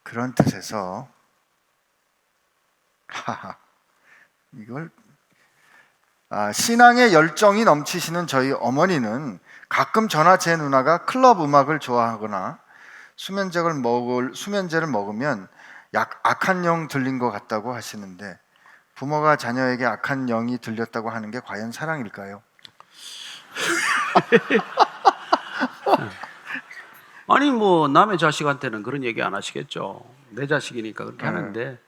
Speaker 2: 그런 뜻에서 이걸 신앙의 열정이 넘치시는 저희 어머니는 가끔 저나 제 누나가 클럽 음악을 좋아하거나 수면제를 먹으면 악한 영 들린 것 같다고 하시는데 부모가 자녀에게 악한 영이 들렸다고 하는 게 과연 사랑일까요?
Speaker 1: 아니 뭐 남의 자식한테는 그런 얘기 안 하시겠죠. 내 자식이니까 그렇게 하는데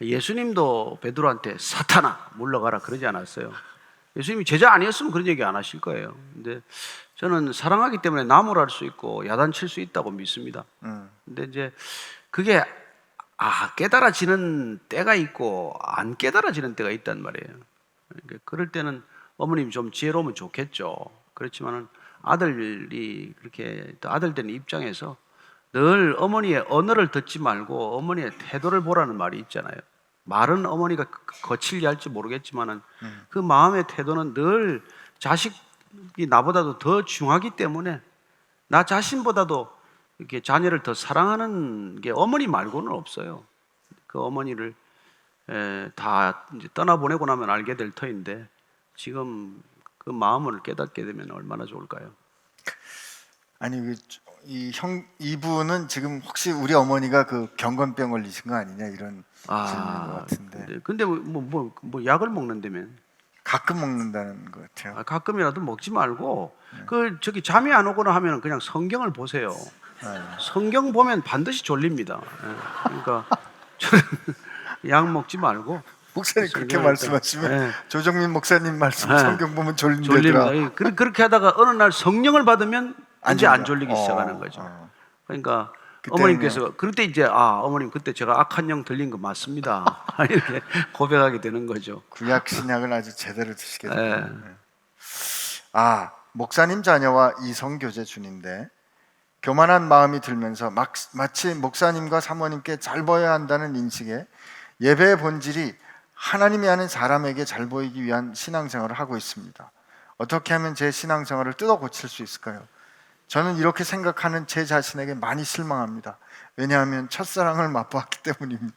Speaker 1: 예수님도 베드로한테 사탄아 물러가라 그러지 않았어요. 예수님이 제자 아니었으면 그런 얘기 안 하실 거예요. 근데 저는 사랑하기 때문에 나무랄 수 있고 야단칠 수 있다고 믿습니다. 근데 이제 그게 깨달아지는 때가 있고 안 깨달아지는 때가 있단 말이에요. 그러니까 그럴 때는 어머님이 좀 지혜로우면 좋겠죠. 그렇지만은 아들이 그렇게 아들된 입장에서 늘 어머니의 언어를 듣지 말고 어머니의 태도를 보라는 말이 있잖아요. 말은 어머니가 거칠게 할지 모르겠지만은 그 마음의 태도는 늘 자식이 나보다도 더 중하기 때문에 나 자신보다도 이렇게 자녀를 더 사랑하는 게 어머니 말고는 없어요. 그 어머니를 다 이제 떠나보내고 나면 알게 될 터인데 지금 그 마음을 깨닫게 되면 얼마나 좋을까요?
Speaker 2: 아니 이분은 지금 혹시 우리 어머니가 그 경건병 걸리신 거 아니냐 이런 질문인 것 같은데.
Speaker 1: 근데 뭐 약을 먹는다면
Speaker 2: 가끔 먹는다는 것 같아요.
Speaker 1: 가끔이라도 먹지 말고 그 저기 잠이 안 오거나 하면 그냥 성경을 보세요. 성경 보면 반드시 졸립니다. 그러니까 저는 약 먹지 말고
Speaker 2: 목사님 그렇게
Speaker 1: 성경을
Speaker 2: 말씀하시면
Speaker 1: 네.
Speaker 2: 조정민 목사님 말씀
Speaker 1: 네.
Speaker 2: 성경 보면 졸린다더라.
Speaker 1: 졸립니다. 그렇게 하다가 어느 날 성령을 받으면 이제 안
Speaker 2: 졸려.
Speaker 1: 졸리기 시작하는 거죠. 그러니까
Speaker 2: 그때는요.
Speaker 1: 어머님께서 그럴 때 이제 어머님 그때 제가 악한 영 들린 거 맞습니다. 이렇게 고백하게 되는 거죠.
Speaker 2: 구약 신약을 아주 제대로 드시게
Speaker 1: 네.
Speaker 2: 돼요. 목사님 자녀와 이성교제 중인데 교만한 마음이 들면서 마치 목사님과 사모님께 잘 보여야 한다는 인식에 예배의 본질이 하나님이 하는 사람에게 잘 보이기 위한 신앙생활을 하고 있습니다. 어떻게 하면 제 신앙생활을 뜯어 고칠 수 있을까요? 저는 이렇게 생각하는 제 자신에게 많이 실망합니다. 왜냐하면 첫사랑을 맛보았기 때문입니다.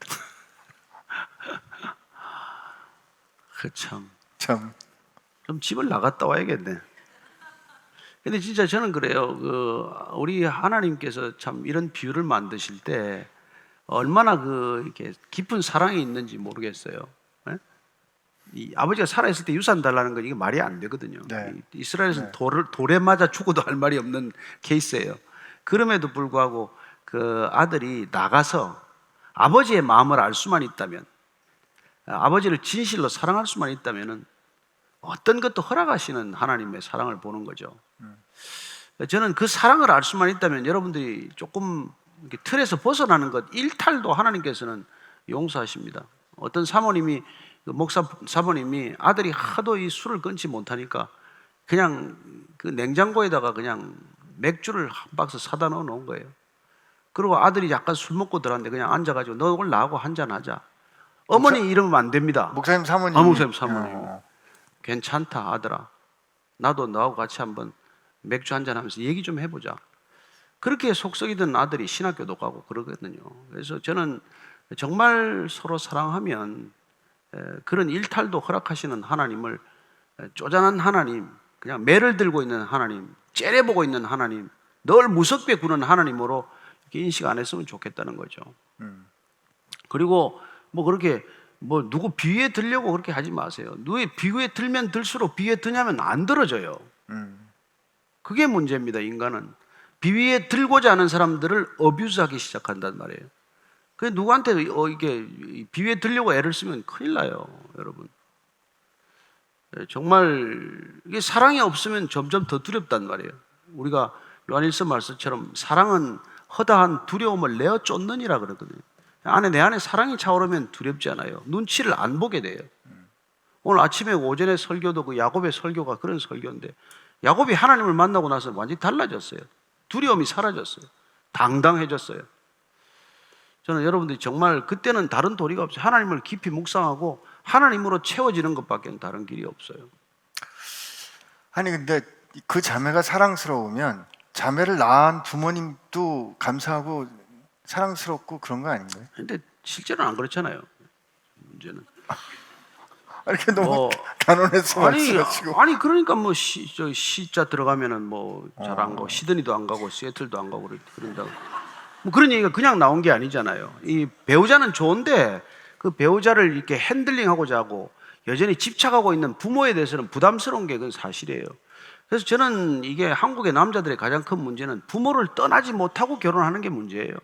Speaker 1: 참.
Speaker 2: 참.
Speaker 1: 집을 나갔다 와야겠네. 근데 진짜 저는 그래요. 우리 하나님께서 참 이런 비유를 만드실 때 얼마나 이렇게 깊은 사랑이 있는지 모르겠어요. 예? 이 아버지가 살아있을 때 유산 달라는 건 이게 말이 안 되거든요.
Speaker 2: 네.
Speaker 1: 이스라엘에서는 돌에 맞아 죽어도 할 말이 없는 케이스예요. 그럼에도 불구하고 그 아들이 나가서 아버지의 마음을 알 수만 있다면, 아버지를 진실로 사랑할 수만 있다면은 어떤 것도 허락하시는 하나님의 사랑을 보는 거죠. 저는 그 사랑을 알 수만 있다면 여러분들이 조금 이렇게 틀에서 벗어나는 것 일탈도 하나님께서는 용서하십니다. 어떤 사모님이 사모님이 아들이 하도 이 술을 끊지 못하니까 그냥 그 냉장고에다가 그냥 맥주를 한 박스 사다 넣어 놓은 거예요. 그리고 아들이 약간 술 먹고 들어왔는데 그냥 앉아가지고 너 오늘 나하고 한잔 하자. 어머니 이러면 안 됩니다.
Speaker 2: 목사님 사모님.
Speaker 1: 목사님 사모님. 괜찮다 아들아. 나도 너하고 같이 한번 맥주 한잔 하면서 얘기 좀 해보자. 그렇게 속썩이던 아들이 신학교도 가고 그러거든요. 그래서 저는 정말 서로 사랑하면 그런 일탈도 허락하시는 하나님을 쪼잔한 하나님, 그냥 매를 들고 있는 하나님, 째려보고 있는 하나님, 늘 무섭게 구는 하나님으로 이렇게 인식 안 했으면 좋겠다는 거죠. 그리고 그렇게 누구 비유에 들려고 그렇게 하지 마세요. 누구의 비유에 들면 들수록 비유에 드냐면 안 들어져요. 그게 문제입니다. 인간은 비유에 들고자 하는 사람들을 어뷰즈하기 시작한단 말이에요. 그 누구한테 이게 비유에 들려고 애를 쓰면 큰일 나요, 여러분. 정말 이게 사랑이 없으면 점점 더 두렵단 말이에요. 우리가 요한일서 말씀처럼 사랑은 허다한 두려움을 내어 쫓느니라 그러거든요. 내 안에 사랑이 차오르면 두렵지 않아요. 눈치를 안 보게 돼요. 오늘 아침에 오전에 설교도 그 야곱의 설교가 그런 설교인데 야곱이 하나님을 만나고 나서 완전히 달라졌어요. 두려움이 사라졌어요. 당당해졌어요. 저는 여러분들이 정말 그때는 다른 도리가 없어요. 하나님을 깊이 묵상하고 하나님으로 채워지는 것밖에 다른 길이 없어요.
Speaker 2: 아니 근데 그 자매가 사랑스러우면 자매를 낳은 부모님도 감사하고 사랑스럽고 그런 거 아닌가요?
Speaker 1: 근데 실제로는 안 그렇잖아요. 문제는.
Speaker 2: 이렇게 너무 단언해서 말씀하시고.
Speaker 1: 아니 그러니까 시자 들어가면은 잘 안 가고 시드니도 안 가고 시애틀도 안 가고 그런다고. 그런 얘기가 그냥 나온 게 아니잖아요. 이 배우자는 좋은데 그 배우자를 이렇게 핸들링하고자 하고 여전히 집착하고 있는 부모에 대해서는 부담스러운 게 그건 사실이에요. 그래서 저는 이게 한국의 남자들의 가장 큰 문제는 부모를 떠나지 못하고 결혼하는 게 문제예요.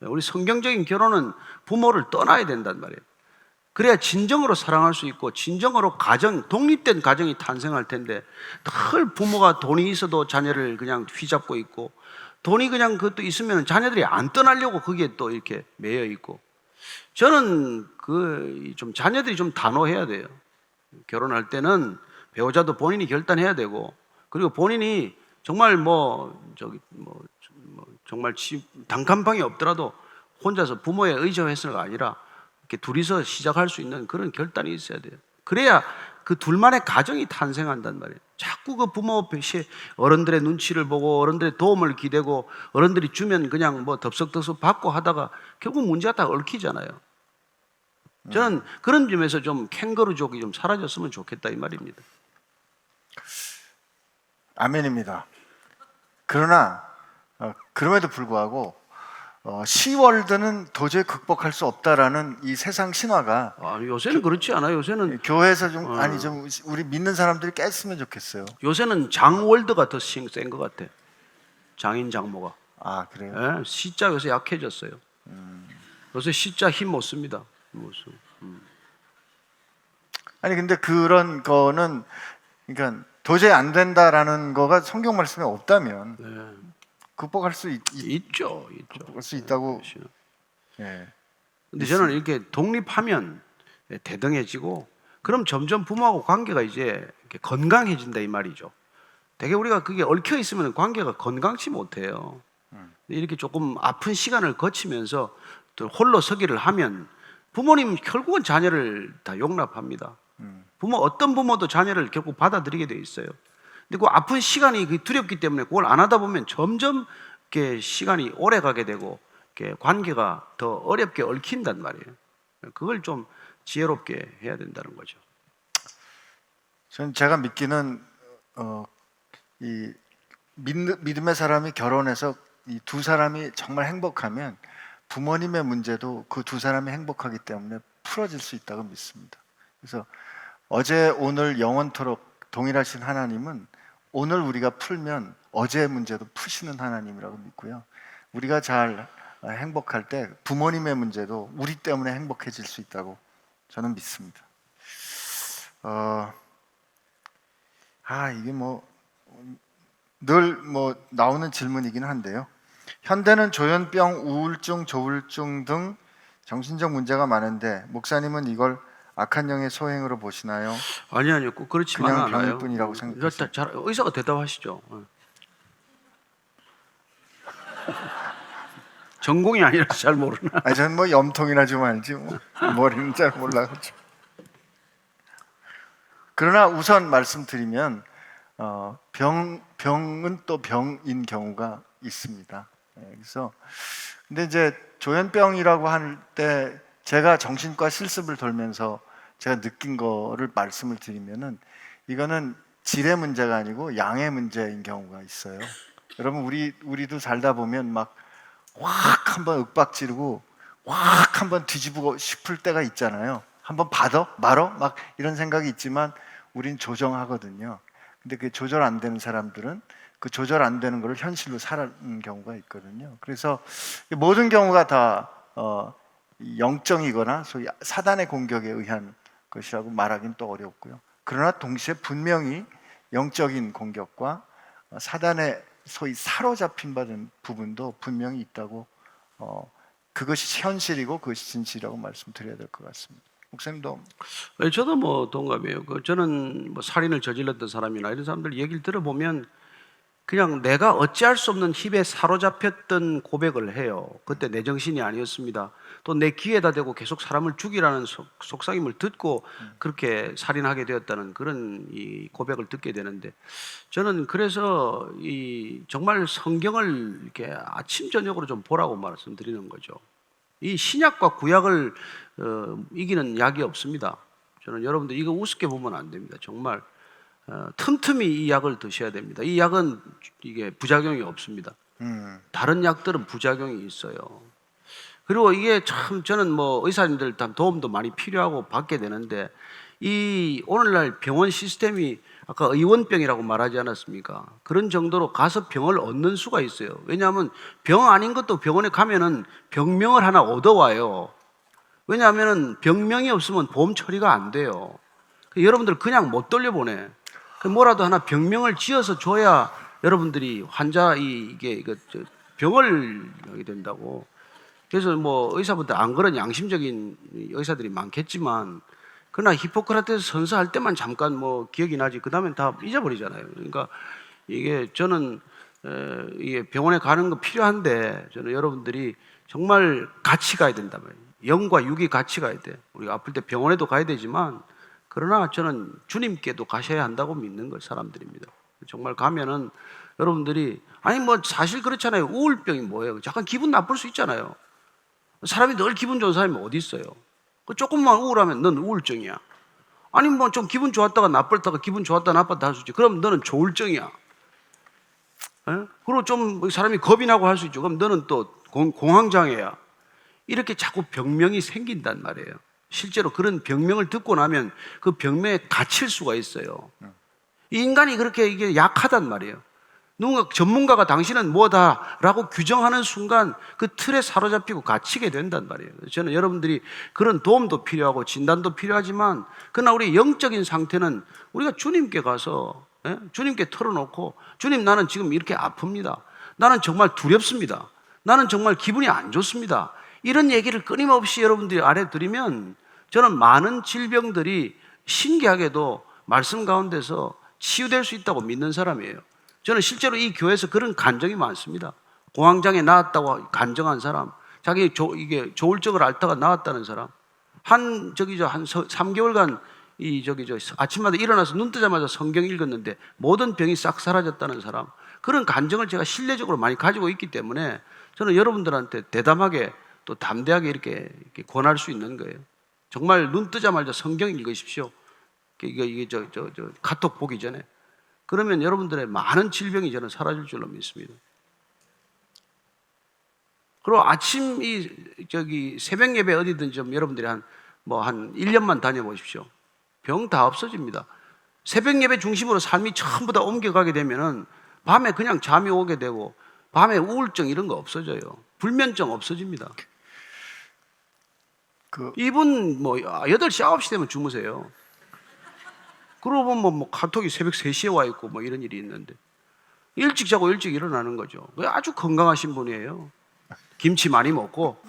Speaker 1: 우리 성경적인 결혼은 부모를 떠나야 된단 말이에요. 그래야 진정으로 사랑할 수 있고 진정으로 독립된 가정이 탄생할 텐데 늘 부모가 돈이 있어도 자녀를 그냥 휘잡고 있고 돈이 그냥 그것도 있으면 자녀들이 안 떠나려고 거기에 또 이렇게 매여 있고 저는 좀 자녀들이 좀 단호해야 돼요. 결혼할 때는 배우자도 본인이 결단해야 되고 그리고 본인이 정말 정말 단칸방이 없더라도 혼자서 부모의 의지해서가 아니라 이렇게 둘이서 시작할 수 있는 그런 결단이 있어야 돼요. 그래야 그 둘만의 가정이 탄생한단 말이에요. 자꾸 그 부모 어른들의 눈치를 보고 어른들의 도움을 기대고 어른들이 주면 그냥 덥석덥석 받고 하다가 결국 문제가 다 얽히잖아요. 저는 그런 점에서 좀 캥거루족이 좀 사라졌으면 좋겠다 이 말입니다.
Speaker 2: 아멘입니다. 그러나 그럼에도 불구하고 시월드는 도저히 극복할 수 없다라는 이 세상 신화가
Speaker 1: 요새는 그렇지 않아요. 요새는
Speaker 2: 교회에서 좀 우리 믿는 사람들이 깼으면 좋겠어요.
Speaker 1: 요새는 장월드가 더 센 것 같아. 장인 장모가.
Speaker 2: 아 그래요?
Speaker 1: 예, 시자 요새 약해졌어요. 요새 시자 힘 못 씁니다.
Speaker 2: 아니 근데 그런 거는 그러니까 도저히 안 된다라는 거가 성경 말씀에 없다면
Speaker 1: 네.
Speaker 2: 극복할 수
Speaker 1: 있죠.
Speaker 2: 극복할 수 있다고. 예.
Speaker 1: 근데 저는 이렇게 독립하면 대등해지고 그럼 점점 부모하고 관계가 이제 이렇게 건강해진다 이 말이죠. 되게 우리가 그게 얽혀 있으면 관계가 건강치 못해요. 이렇게 조금 아픈 시간을 거치면서 또 홀로 서기를 하면 부모님 결국은 자녀를 다 용납합니다. 어떤 부모도 자녀를 결국 받아들이게 돼 있어요. 근데 그 아픈 시간이 두렵기 때문에 그걸 안 하다 보면 점점 이렇게 시간이 오래 가게 되고 이렇게 관계가 더 어렵게 얽힌단 말이에요. 그걸 좀 지혜롭게 해야 된다는 거죠.
Speaker 2: 저는 제가 믿기는 이 믿음의 사람이 결혼해서 이 두 사람이 정말 행복하면 부모님의 문제도 그 두 사람이 행복하기 때문에 풀어질 수 있다고 믿습니다. 그래서 어제 오늘 영원토록 동일하신 하나님은 오늘 우리가 풀면 어제의 문제도 푸시는 하나님이라고 믿고요. 우리가 잘 행복할 때 부모님의 문제도 우리 때문에 행복해질 수 있다고 저는 믿습니다. 이게 늘 나오는 질문이긴 한데요. 현대는 조현병, 우울증, 조울증 등 정신적 문제가 많은데 목사님은 이걸 악한 영의 소행으로 보시나요?
Speaker 1: 아니요, 꼭 그렇지만
Speaker 2: 그냥
Speaker 1: 않아요.
Speaker 2: 병일 뿐이라고 생각하세요?
Speaker 1: 의사가 대답하시죠. 전공이 아니라서 잘 모르나.
Speaker 2: 저는 염통이나 좀 알지 머리는 잘 몰라가지고. 그러나 우선 말씀드리면 병은 또 병인 경우가 있습니다. 그래서 근데 이제 조현병이라고 할 때 제가 정신과 실습을 돌면서 제가 느낀 거를 말씀을 드리면은 이거는 질의 문제가 아니고 양의 문제인 경우가 있어요. 여러분 우리도 살다 보면 막 확 한번 윽박 지르고 확 한번 뒤집고 싶을 때가 있잖아요. 한번 말어 막 이런 생각이 있지만 우린 조정하거든요. 근데 그 조절 안 되는 사람들은 그 조절 안 되는 걸 현실로 살아가는 경우가 있거든요. 그래서 모든 경우가 다 영적이거나 소위 사단의 공격에 의한 것이라고 말하기는 또 어렵고요. 그러나 동시에 분명히 영적인 공격과 사단의 소위 사로잡힌 받은 부분도 분명히 있다고 그것이 현실이고 그것이 진실이라고 말씀드려야 될 것 같습니다. 목사님도?
Speaker 1: 저도 동감이에요. 저는 살인을 저질렀던 사람이나 이런 사람들 얘기를 들어보면 그냥 내가 어찌할 수 없는 힘에 사로잡혔던 고백을 해요. 그때 내 정신이 아니었습니다. 또 내 귀에다 대고 계속 사람을 죽이라는 속삭임을 듣고 그렇게 살인하게 되었다는 그런 이 고백을 듣게 되는데 저는 그래서 정말 성경을 이렇게 아침 저녁으로 좀 보라고 말씀드리는 거죠. 이 신약과 구약을 이기는 약이 없습니다. 저는 여러분들 이거 우습게 보면 안 됩니다. 정말 틈틈이 이 약을 드셔야 됩니다. 이 약은 이게 부작용이 없습니다. 다른 약들은 부작용이 있어요. 그리고 이게 참 저는 의사님들 도움도 많이 필요하고 받게 되는데 이 오늘날 병원 시스템이 아까 의원병이라고 말하지 않았습니까? 그런 정도로 가서 병을 얻는 수가 있어요. 왜냐하면 병 아닌 것도 병원에 가면은 병명을 하나 얻어와요. 왜냐하면 병명이 없으면 보험 처리가 안 돼요. 여러분들 그냥 못 돌려보내. 뭐라도 하나 병명을 지어서 줘야 여러분들이 환자 이게 병을 하게 된다고. 그래서 의사분들 안 그런 양심적인 의사들이 많겠지만 그러나 히포크라테스 선서할 때만 잠깐 기억이 나지 그 다음엔 다 잊어버리잖아요. 그러니까 이게 저는 이게 병원에 가는 거 필요한데 저는 여러분들이 정말 같이 가야 된다 말이에요. 영과 육이 같이 가야 돼. 우리가 아플 때 병원에도 가야 되지만 그러나 저는 주님께도 가셔야 한다고 믿는 걸 사람들입니다. 정말 가면은 여러분들이 사실 그렇잖아요. 우울병이 뭐예요? 잠깐 기분 나쁠 수 있잖아요. 사람이 늘 기분 좋은 사람이 어디 있어요? 조금만 우울하면 넌 우울증이야. 아니 좀 기분 좋았다가 나빴다가 기분 좋았다 나빴다 할 수 있지. 그럼 너는 조울증이야. 예? 그리고 좀 사람이 겁이 나고 할 수 있죠. 그럼 너는 또 공황장애야. 이렇게 자꾸 병명이 생긴단 말이에요. 실제로 그런 병명을 듣고 나면 그 병명에 갇힐 수가 있어요. 이 인간이 그렇게 이게 약하단 말이에요. 누군가 전문가가 당신은 뭐다라고 규정하는 순간 그 틀에 사로잡히고 갇히게 된단 말이에요. 저는 여러분들이 그런 도움도 필요하고 진단도 필요하지만 그러나 우리 영적인 상태는 우리가 주님께 가서 주님께 털어놓고 주님 나는 지금 이렇게 아픕니다. 나는 정말 두렵습니다. 나는 정말 기분이 안 좋습니다. 이런 얘기를 끊임없이 여러분들이 알려드리면 저는 많은 질병들이 신기하게도 말씀 가운데서 치유될 수 있다고 믿는 사람이에요. 저는 실제로 이 교회에서 그런 간증이 많습니다. 공황장애 나았다고 간증한 사람, 자기 이게 조울증을 앓다가 나았다는 사람, 한 3개월간 아침마다 일어나서 눈 뜨자마자 성경 읽었는데 모든 병이 싹 사라졌다는 사람, 그런 간증을 제가 신뢰적으로 많이 가지고 있기 때문에 저는 여러분들한테 대담하게 또 담대하게 이렇게 권할 수 있는 거예요. 정말 눈 뜨자마자 성경 읽으십시오. 이게 카톡 보기 전에. 그러면 여러분들의 많은 질병이 저는 사라질 줄로 믿습니다. 그리고 아침 새벽 예배 어디든 좀 여러분들이 한 1년만 다녀보십시오. 병 다 없어집니다. 새벽 예배 중심으로 삶이 전부 다 옮겨가게 되면은 밤에 그냥 잠이 오게 되고 밤에 우울증 이런 거 없어져요. 불면증 없어집니다. 이분 8시, 9시 되면 주무세요. 그러고 보면 카톡이 새벽 3시에 와 있고 이런 일이 있는데 일찍 자고 일찍 일어나는 거죠. 아주 건강하신 분이에요. 김치 많이 먹고.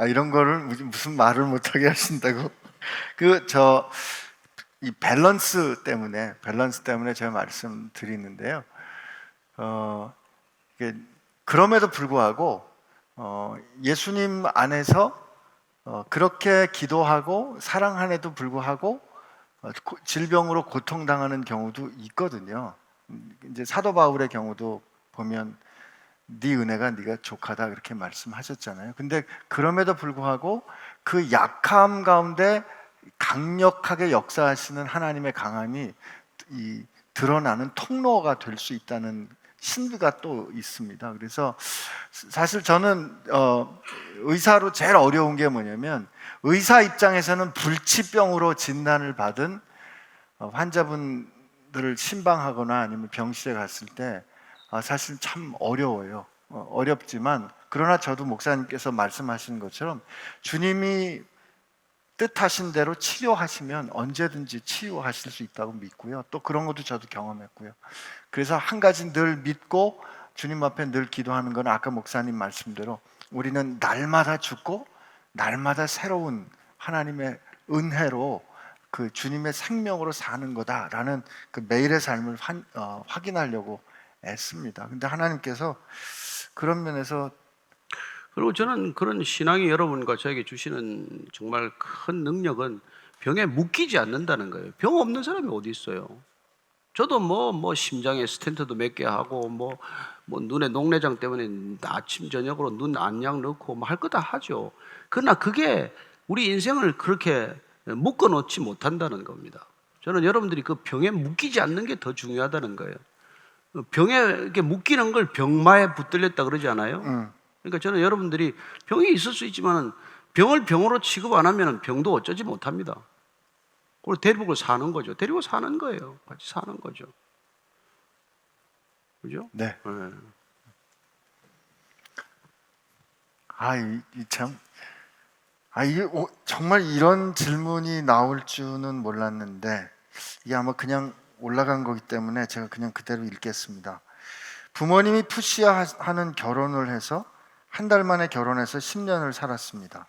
Speaker 2: 이런 거를 무슨 말을 못하게 하신다고? 이 밸런스 때문에 제가 말씀드리는데요. 그럼에도 불구하고 예수님 안에서 그렇게 기도하고 사랑함에도 불구하고 질병으로 고통당하는 경우도 있거든요. 이제 사도 바울의 경우도 보면 네 은혜가 네가 족하다 그렇게 말씀하셨잖아요. 근데 그럼에도 불구하고 그 약함 가운데 강력하게 역사하시는 하나님의 강함이 드러나는 통로가 될 수 있다는 신비가 또 있습니다. 그래서 사실 저는 의사로 제일 어려운 게 뭐냐면 의사 입장에서는 불치병으로 진단을 받은 환자분들을 신방하거나 아니면 병실에 갔을 때 사실 참 어려워요. 어렵지만 그러나 저도 목사님께서 말씀하시는 것처럼 주님이 뜻하신 대로 치료하시면 언제든지 치유하실 수 있다고 믿고요. 또 그런 것도 저도 경험했고요. 그래서 한 가지 늘 믿고 주님 앞에 늘 기도하는 건 아까 목사님 말씀대로 우리는 날마다 죽고 날마다 새로운 하나님의 은혜로 그 주님의 생명으로 사는 거다라는 그 매일의 삶을 확인하려고 애씁니다. 근데 하나님께서 그런 면에서
Speaker 1: 그리고 저는 그런 신앙이 여러분과 저에게 주시는 정말 큰 능력은 병에 묶이지 않는다는 거예요. 병 없는 사람이 어디 있어요? 저도 심장에 스텐트도 몇 개 하고 눈에 녹내장 때문에 아침 저녁으로 눈 안약 넣고 할 거 다 하죠. 그러나 그게 우리 인생을 그렇게 묶어 놓지 못한다는 겁니다. 저는 여러분들이 그 병에 묶이지 않는 게 더 중요하다는 거예요. 병에 이렇게 묶이는 걸 병마에 붙들렸다 그러지 않아요? 그러니까 저는 여러분들이 병이 있을 수 있지만 병을 병으로 취급 안 하면 병도 어쩌지 못합니다. 그걸 데리고 사는 거죠. 데리고 사는 거예요. 같이 사는 거죠. 그죠?
Speaker 2: 네. 정말 이런 질문이 나올 줄은 몰랐는데 이게 아마 그냥 올라간 거기 때문에 제가 그냥 그대로 읽겠습니다. 부모님이 푸시하는 결혼을 해서 한 달 만에 결혼해서 10년을 살았습니다.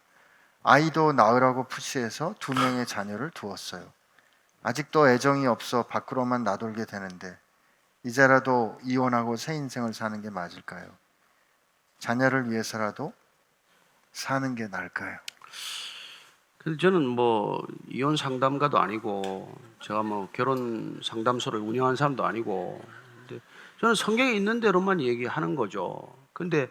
Speaker 2: 아이도 낳으라고 푸시해서 2명의 자녀를 두었어요. 아직도 애정이 없어 밖으로만 나돌게 되는데 이제라도 이혼하고 새 인생을 사는 게 맞을까요? 자녀를 위해서라도 사는 게 나을까요?
Speaker 1: 그래서 저는 이혼 상담가도 아니고 제가 결혼 상담소를 운영한 사람도 아니고 근데 저는 성경에 있는 대로만 얘기하는 거죠. 근데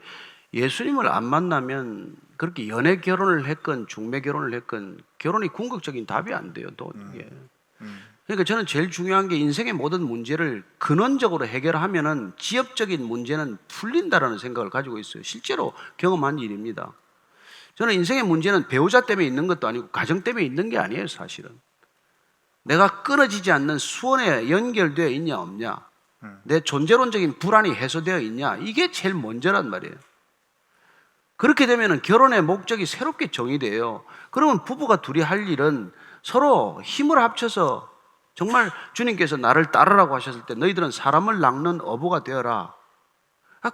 Speaker 1: 예수님을 안 만나면 그렇게 연애 결혼을 했건 중매 결혼을 했건 결혼이 궁극적인 답이 안 돼요. 또 이게 그러니까 저는 제일 중요한 게 인생의 모든 문제를 근원적으로 해결하면은 지엽적인 문제는 풀린다라는 생각을 가지고 있어요. 실제로 경험한 일입니다. 저는 인생의 문제는 배우자 때문에 있는 것도 아니고 가정 때문에 있는 게 아니에요, 사실은. 내가 끊어지지 않는 수원에 연결되어 있냐 없냐, 내 존재론적인 불안이 해소되어 있냐, 이게 제일 먼저란 말이에요. 그렇게 되면 결혼의 목적이 새롭게 정의돼요. 그러면 부부가 둘이 할 일은 서로 힘을 합쳐서, 정말 주님께서 나를 따르라고 하셨을 때 너희들은 사람을 낚는 어부가 되어라.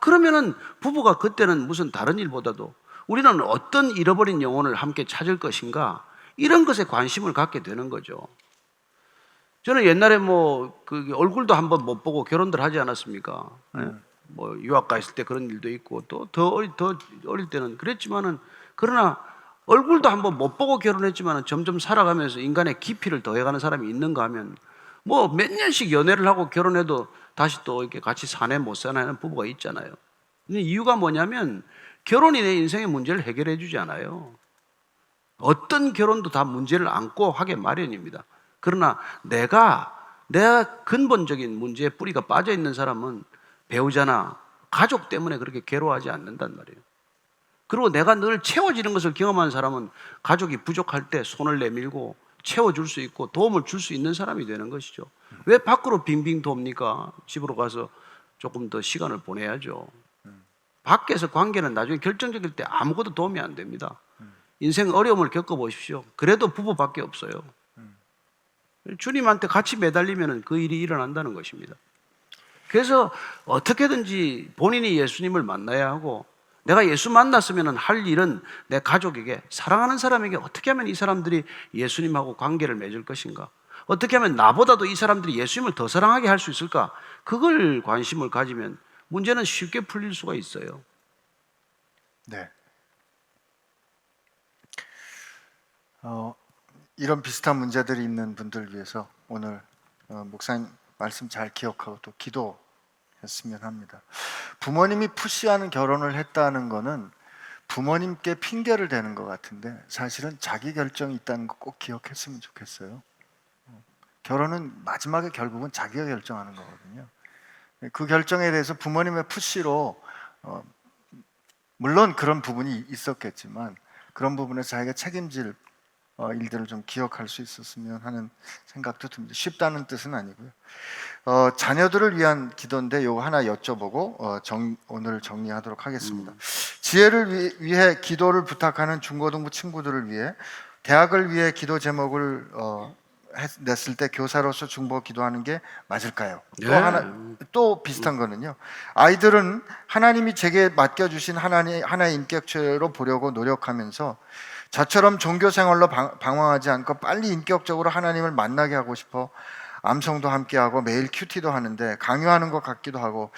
Speaker 1: 그러면은 부부가 그때는 무슨 다른 일보다도 우리는 어떤 잃어버린 영혼을 함께 찾을 것인가, 이런 것에 관심을 갖게 되는 거죠. 저는 옛날에 그 얼굴도 한번 못 보고 결혼들 하지 않았습니까? 뭐 유학 가 있을 때 그런 일도 있고 또 더 어릴 때는 그랬지만은, 그러나 얼굴도 한번 못 보고 결혼했지만은 점점 살아가면서 인간의 깊이를 더해가는 사람이 있는가 하면, 뭐 몇 년씩 연애를 하고 결혼해도 다시 또 이렇게 같이 사내 못 사내 하는 부부가 있잖아요. 근데 이유가 뭐냐면 결혼이 내 인생의 문제를 해결해 주지 않아요. 어떤 결혼도 다 문제를 안고 하게 마련입니다. 그러나 내가 근본적인 문제에 뿌리가 빠져 있는 사람은 배우자나 가족 때문에 그렇게 괴로워하지 않는단 말이에요. 그리고 내가 늘 채워지는 것을 경험한 사람은 가족이 부족할 때 손을 내밀고 채워줄 수 있고 도움을 줄 수 있는 사람이 되는 것이죠. 왜 밖으로 빙빙 돕니까? 집으로 가서 조금 더 시간을 보내야죠. 밖에서 관계는 나중에 결정적일 때 아무것도 도움이 안 됩니다. 인생 어려움을 겪어보십시오. 그래도 부부밖에 없어요. 주님한테 같이 매달리면 그 일이 일어난다는 것입니다. 그래서 어떻게든지 본인이 예수님을 만나야 하고, 내가 예수 만났으면 할 일은 내 가족에게, 사랑하는 사람에게 어떻게 하면 이 사람들이 예수님하고 관계를 맺을 것인가, 어떻게 하면 나보다도 이 사람들이 예수님을 더 사랑하게 할 수 있을까, 그걸 관심을 가지면 문제는 쉽게 풀릴 수가 있어요.
Speaker 2: 네. 이런 비슷한 문제들이 있는 분들을 위해서 오늘 목사님 말씀 잘 기억하고 또 기도했으면 합니다. 부모님이 푸시하는 결혼을 했다는 거는 부모님께 핑계를 대는 것 같은데, 사실은 자기 결정이 있다는 거 꼭 기억했으면 좋겠어요. 결혼은 마지막에 결국은 자기가 결정하는 거거든요. 그 결정에 대해서 부모님의 푸시로 물론 그런 부분이 있었겠지만 그런 부분에서 자기가 책임질 일들을 좀 기억할 수 있었으면 하는 생각도 듭니다. 쉽다는 뜻은 아니고요. 자녀들을 위한 기도인데 이거 하나 여쭤보고 오늘 정리하도록 하겠습니다. 지혜를 위해 기도를 부탁하는 중고등부 친구들을 위해 대학을 위해 기도 제목을 냈을 때 교사로서 중보 기도하는 게 맞을까요?
Speaker 1: 네.
Speaker 2: 또 비슷한 거는요. 아이들은 하나님이 제게 맡겨주신 하나의 인격체로 보려고 노력하면서 저처럼 종교 생활로 방황하지 않고 빨리 인격적으로 하나님을 만나게 하고 싶어 암송도 함께하고 매일 큐티도 하는데 강요하는 것 같기도 하고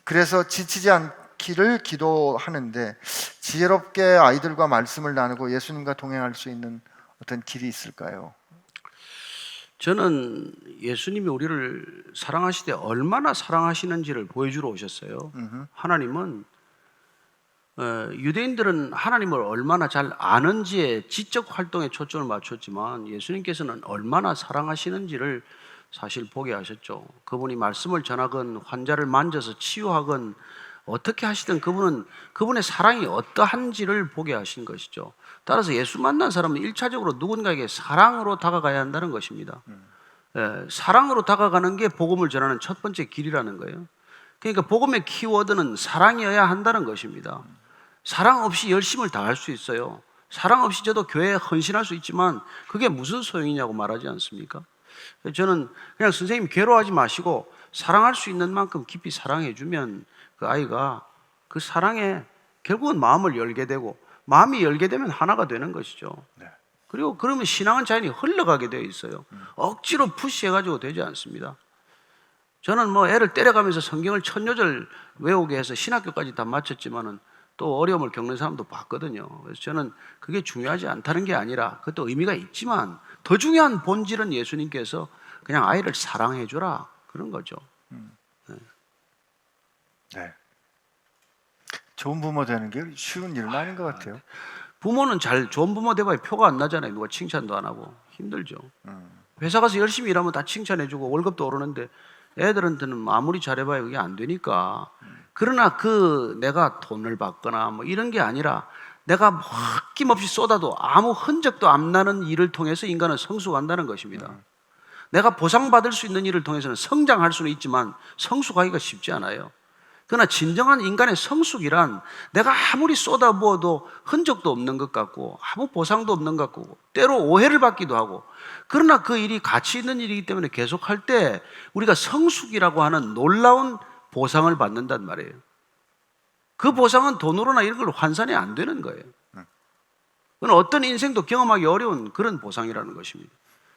Speaker 2: 그래서 지치지 않기를 기도하는데, 지혜롭게 아이들과 말씀을 나누고 예수님과 동행할 수 있는 어떤 길이 있을까요?
Speaker 1: 저는 예수님이 우리를 사랑하시되 얼마나 사랑하시는지를 보여주러 오셨어요. 하나님은 유대인들은 하나님을 얼마나 잘 아는지에 지적 활동에 초점을 맞췄지만 예수님께서는 얼마나 사랑하시는지를 사실 보게 하셨죠. 그분이 말씀을 전하건 환자를 만져서 치유하건 어떻게 하시든 그분의 사랑이 어떠한지를 보게 하신 것이죠. 따라서 예수 만난 사람은 1차적으로 누군가에게 사랑으로 다가가야 한다는 것입니다. 사랑으로 다가가는 게 복음을 전하는 첫 번째 길이라는 거예요. 그러니까 복음의 키워드는 사랑이어야 한다는 것입니다. 사랑 없이 열심을 다할 수 있어요. 사랑 없이 저도 교회에 헌신할 수 있지만 그게 무슨 소용이냐고 말하지 않습니까? 저는 그냥 선생님 괴로워하지 마시고 사랑할 수 있는 만큼 깊이 사랑해 주면 그 아이가 그 사랑에 결국은 마음을 열게 되고, 마음이 열게 되면 하나가 되는 것이죠. 그리고 그러면 신앙은 자연히 흘러가게 되어 있어요. 억지로 푸시해가지고 되지 않습니다. 저는 애를 때려가면서 성경을 천요절 외우게 해서 신학교까지 다 마쳤지만은 또 어려움을 겪는 사람도 봤거든요. 그래서 저는 그게 중요하지 않다는 게 아니라 그것도 의미가 있지만 더 중요한 본질은 예수님께서 그냥 아이를 사랑해 주라, 그런 거죠.
Speaker 2: 네. 좋은 부모 되는 게 쉬운 일은 아닌 것 같아요.
Speaker 1: 부모는 좋은 부모 돼봐야 표가 안 나잖아요. 누가 칭찬도 안 하고 힘들죠. 회사 가서 열심히 일하면 다 칭찬해주고 월급도 오르는데 애들한테는 아무리 잘해봐야 그게 안 되니까. 그러나 내가 돈을 받거나 뭐 이런 게 아니라 내가 뭐 아낌없이 쏟아도 아무 흔적도 안 나는 일을 통해서 인간은 성숙한다는 것입니다. 내가 보상받을 수 있는 일을 통해서는 성장할 수는 있지만 성숙하기가 쉽지 않아요. 그러나 진정한 인간의 성숙이란 내가 아무리 쏟아부어도 흔적도 없는 것 같고 아무 보상도 없는 것 같고 때로 오해를 받기도 하고, 그러나 그 일이 가치 있는 일이기 때문에 계속할 때 우리가 성숙이라고 하는 놀라운 보상을 받는단 말이에요. 그 보상은 돈으로나 이런 걸로 환산이 안 되는 거예요. 그건 어떤 인생도 경험하기 어려운 그런 보상이라는 것입니다.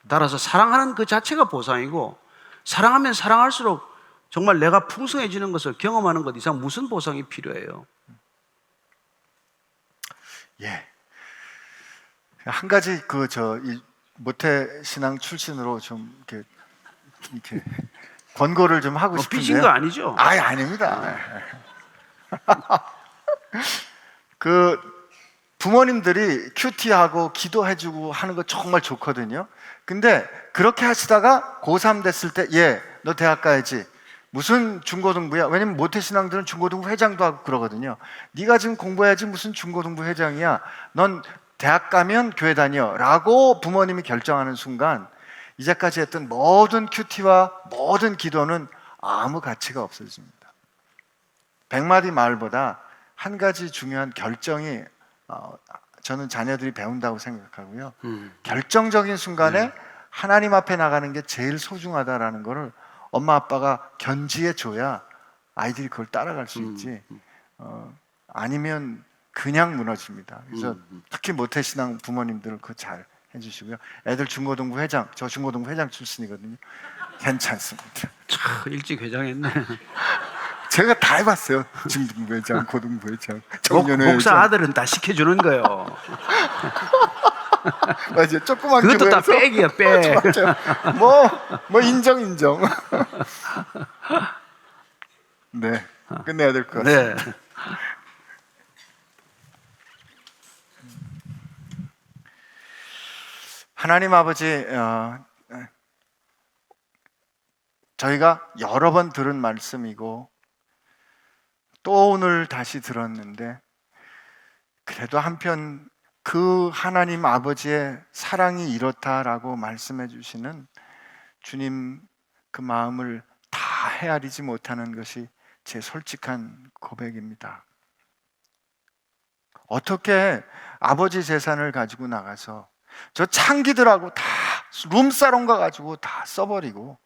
Speaker 1: 따라서 사랑하는 그 자체가 보상이고, 사랑하면 사랑할수록 정말 내가 풍성해지는 것을 경험하는 것 이상 무슨 보상이 필요해요?
Speaker 2: 예. 한 가지 이 모태 신앙 출신으로 좀 이렇게 권고를 좀 하고 싶은데요.
Speaker 1: 삐진 거 아니죠?
Speaker 2: 아닙니다. 그 부모님들이 큐티하고 기도해주고 하는 거 정말 좋거든요. 근데 그렇게 하시다가 고3 됐을 때 너 대학 가야지. 무슨 중고등부야? 왜냐면 모태신앙들은 중고등부 회장도 하고 그러거든요. 네가 지금 공부해야지 무슨 중고등부 회장이야. 넌 대학 가면 교회 다녀 라고 부모님이 결정하는 순간 이제까지 했던 모든 큐티와 모든 기도는 아무 가치가 없어집니다. 100마디 말보다 한 가지 중요한 결정이 저는 자녀들이 배운다고 생각하고요. 결정적인 순간에 하나님 앞에 나가는 게 제일 소중하다라는 것을 엄마 아빠가 견지해 줘야 아이들이 그걸 따라갈 수 있지. 아니면 그냥 무너집니다. 그래서 특히 모태신앙 부모님들은 그거 잘 해주시고요. 애들 중고등부 회장, 저 중고등부 회장 출신이거든요. 괜찮습니다.
Speaker 1: 참 일찍 회장했네.
Speaker 2: 제가 다 해봤어요. 중등부 회장, 고등부 회장,
Speaker 1: 목사 아들은 다 시켜주는 거예요.
Speaker 2: 맞아요. 조그만
Speaker 1: 그것도 다
Speaker 2: 교회에서.
Speaker 1: 백이야, 백.
Speaker 2: 뭐 인정. 네, 끝내야 될 것 같습니다.
Speaker 1: 네.
Speaker 2: 하나님 아버지, 저희가 여러 번 들은 말씀이고 또 오늘 다시 들었는데, 그래도 한편 그 하나님 아버지의 사랑이 이렇다라고 말씀해 주시는 주님 그 마음을 다 헤아리지 못하는 것이 제 솔직한 고백입니다. 어떻게 아버지 재산을 가지고 나가서 저 창기들하고 다 룸사롱 가가지고 다 써버리고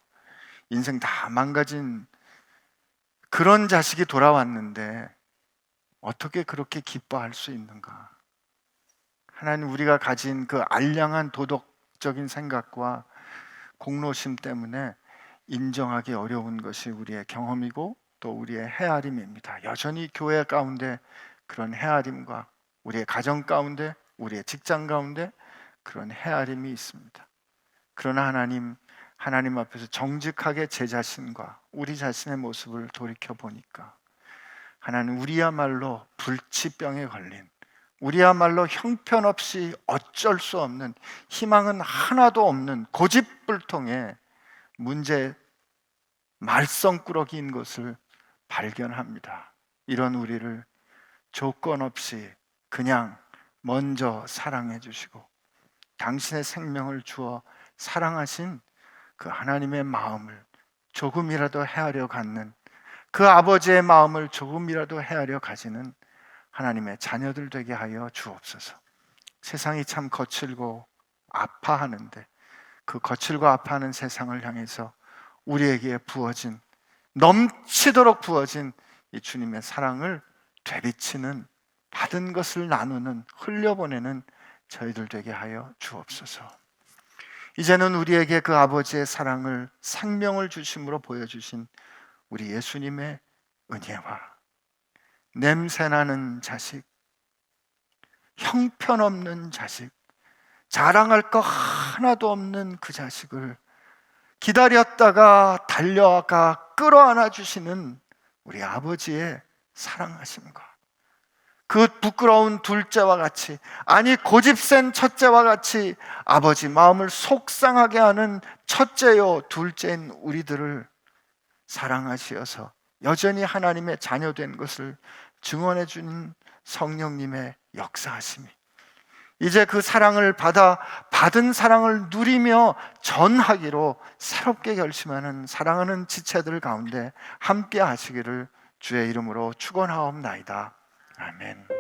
Speaker 2: 인생 다 망가진 그런 자식이 돌아왔는데 어떻게 그렇게 기뻐할 수 있는가? 하나님, 우리가 가진 그 알량한 도덕적인 생각과 공로심 때문에 인정하기 어려운 것이 우리의 경험이고 또 우리의 헤아림입니다. 여전히 교회 가운데 그런 헤아림과 우리의 가정 가운데, 우리의 직장 가운데 그런 헤아림이 있습니다. 그러나 하나님 앞에서 정직하게 제 자신과 우리 자신의 모습을 돌이켜 보니까 하나님, 우리야말로 불치병에 걸린, 우리야말로 형편없이 어쩔 수 없는, 희망은 하나도 없는 고집불통의 문제 말썽꾸러기인 것을 발견합니다. 이런 우리를 조건 없이 그냥 먼저 사랑해 주시고 당신의 생명을 주어 사랑하신 그 하나님의 마음을 조금이라도 헤아려 갖는, 그 아버지의 마음을 조금이라도 헤아려 가지는 하나님의 자녀들 되게 하여 주옵소서. 세상이 참 거칠고 아파하는데 그 거칠고 아파하는 세상을 향해서 우리에게 부어진, 넘치도록 부어진 이 주님의 사랑을 되비치는, 받은 것을 나누는, 흘려보내는 저희들 되게 하여 주옵소서. 이제는 우리에게 그 아버지의 사랑을, 생명을 주심으로 보여주신 우리 예수님의 은혜와 냄새나는 자식, 형편없는 자식, 자랑할 거 하나도 없는 그 자식을 기다렸다가 달려가 끌어안아 주시는 우리 아버지의 사랑하심과 그 부끄러운 둘째와 같이, 아니 고집센 첫째와 같이 아버지 마음을 속상하게 하는 첫째요 둘째인 우리들을 사랑하시어서 여전히 하나님의 자녀된 것을 증언해 주는 성령님의 역사하심이, 이제 그 사랑을 받은 사랑을 누리며 전하기로 새롭게 결심하는 사랑하는 지체들 가운데 함께 하시기를 주의 이름으로 축원하옵나이다. 아멘.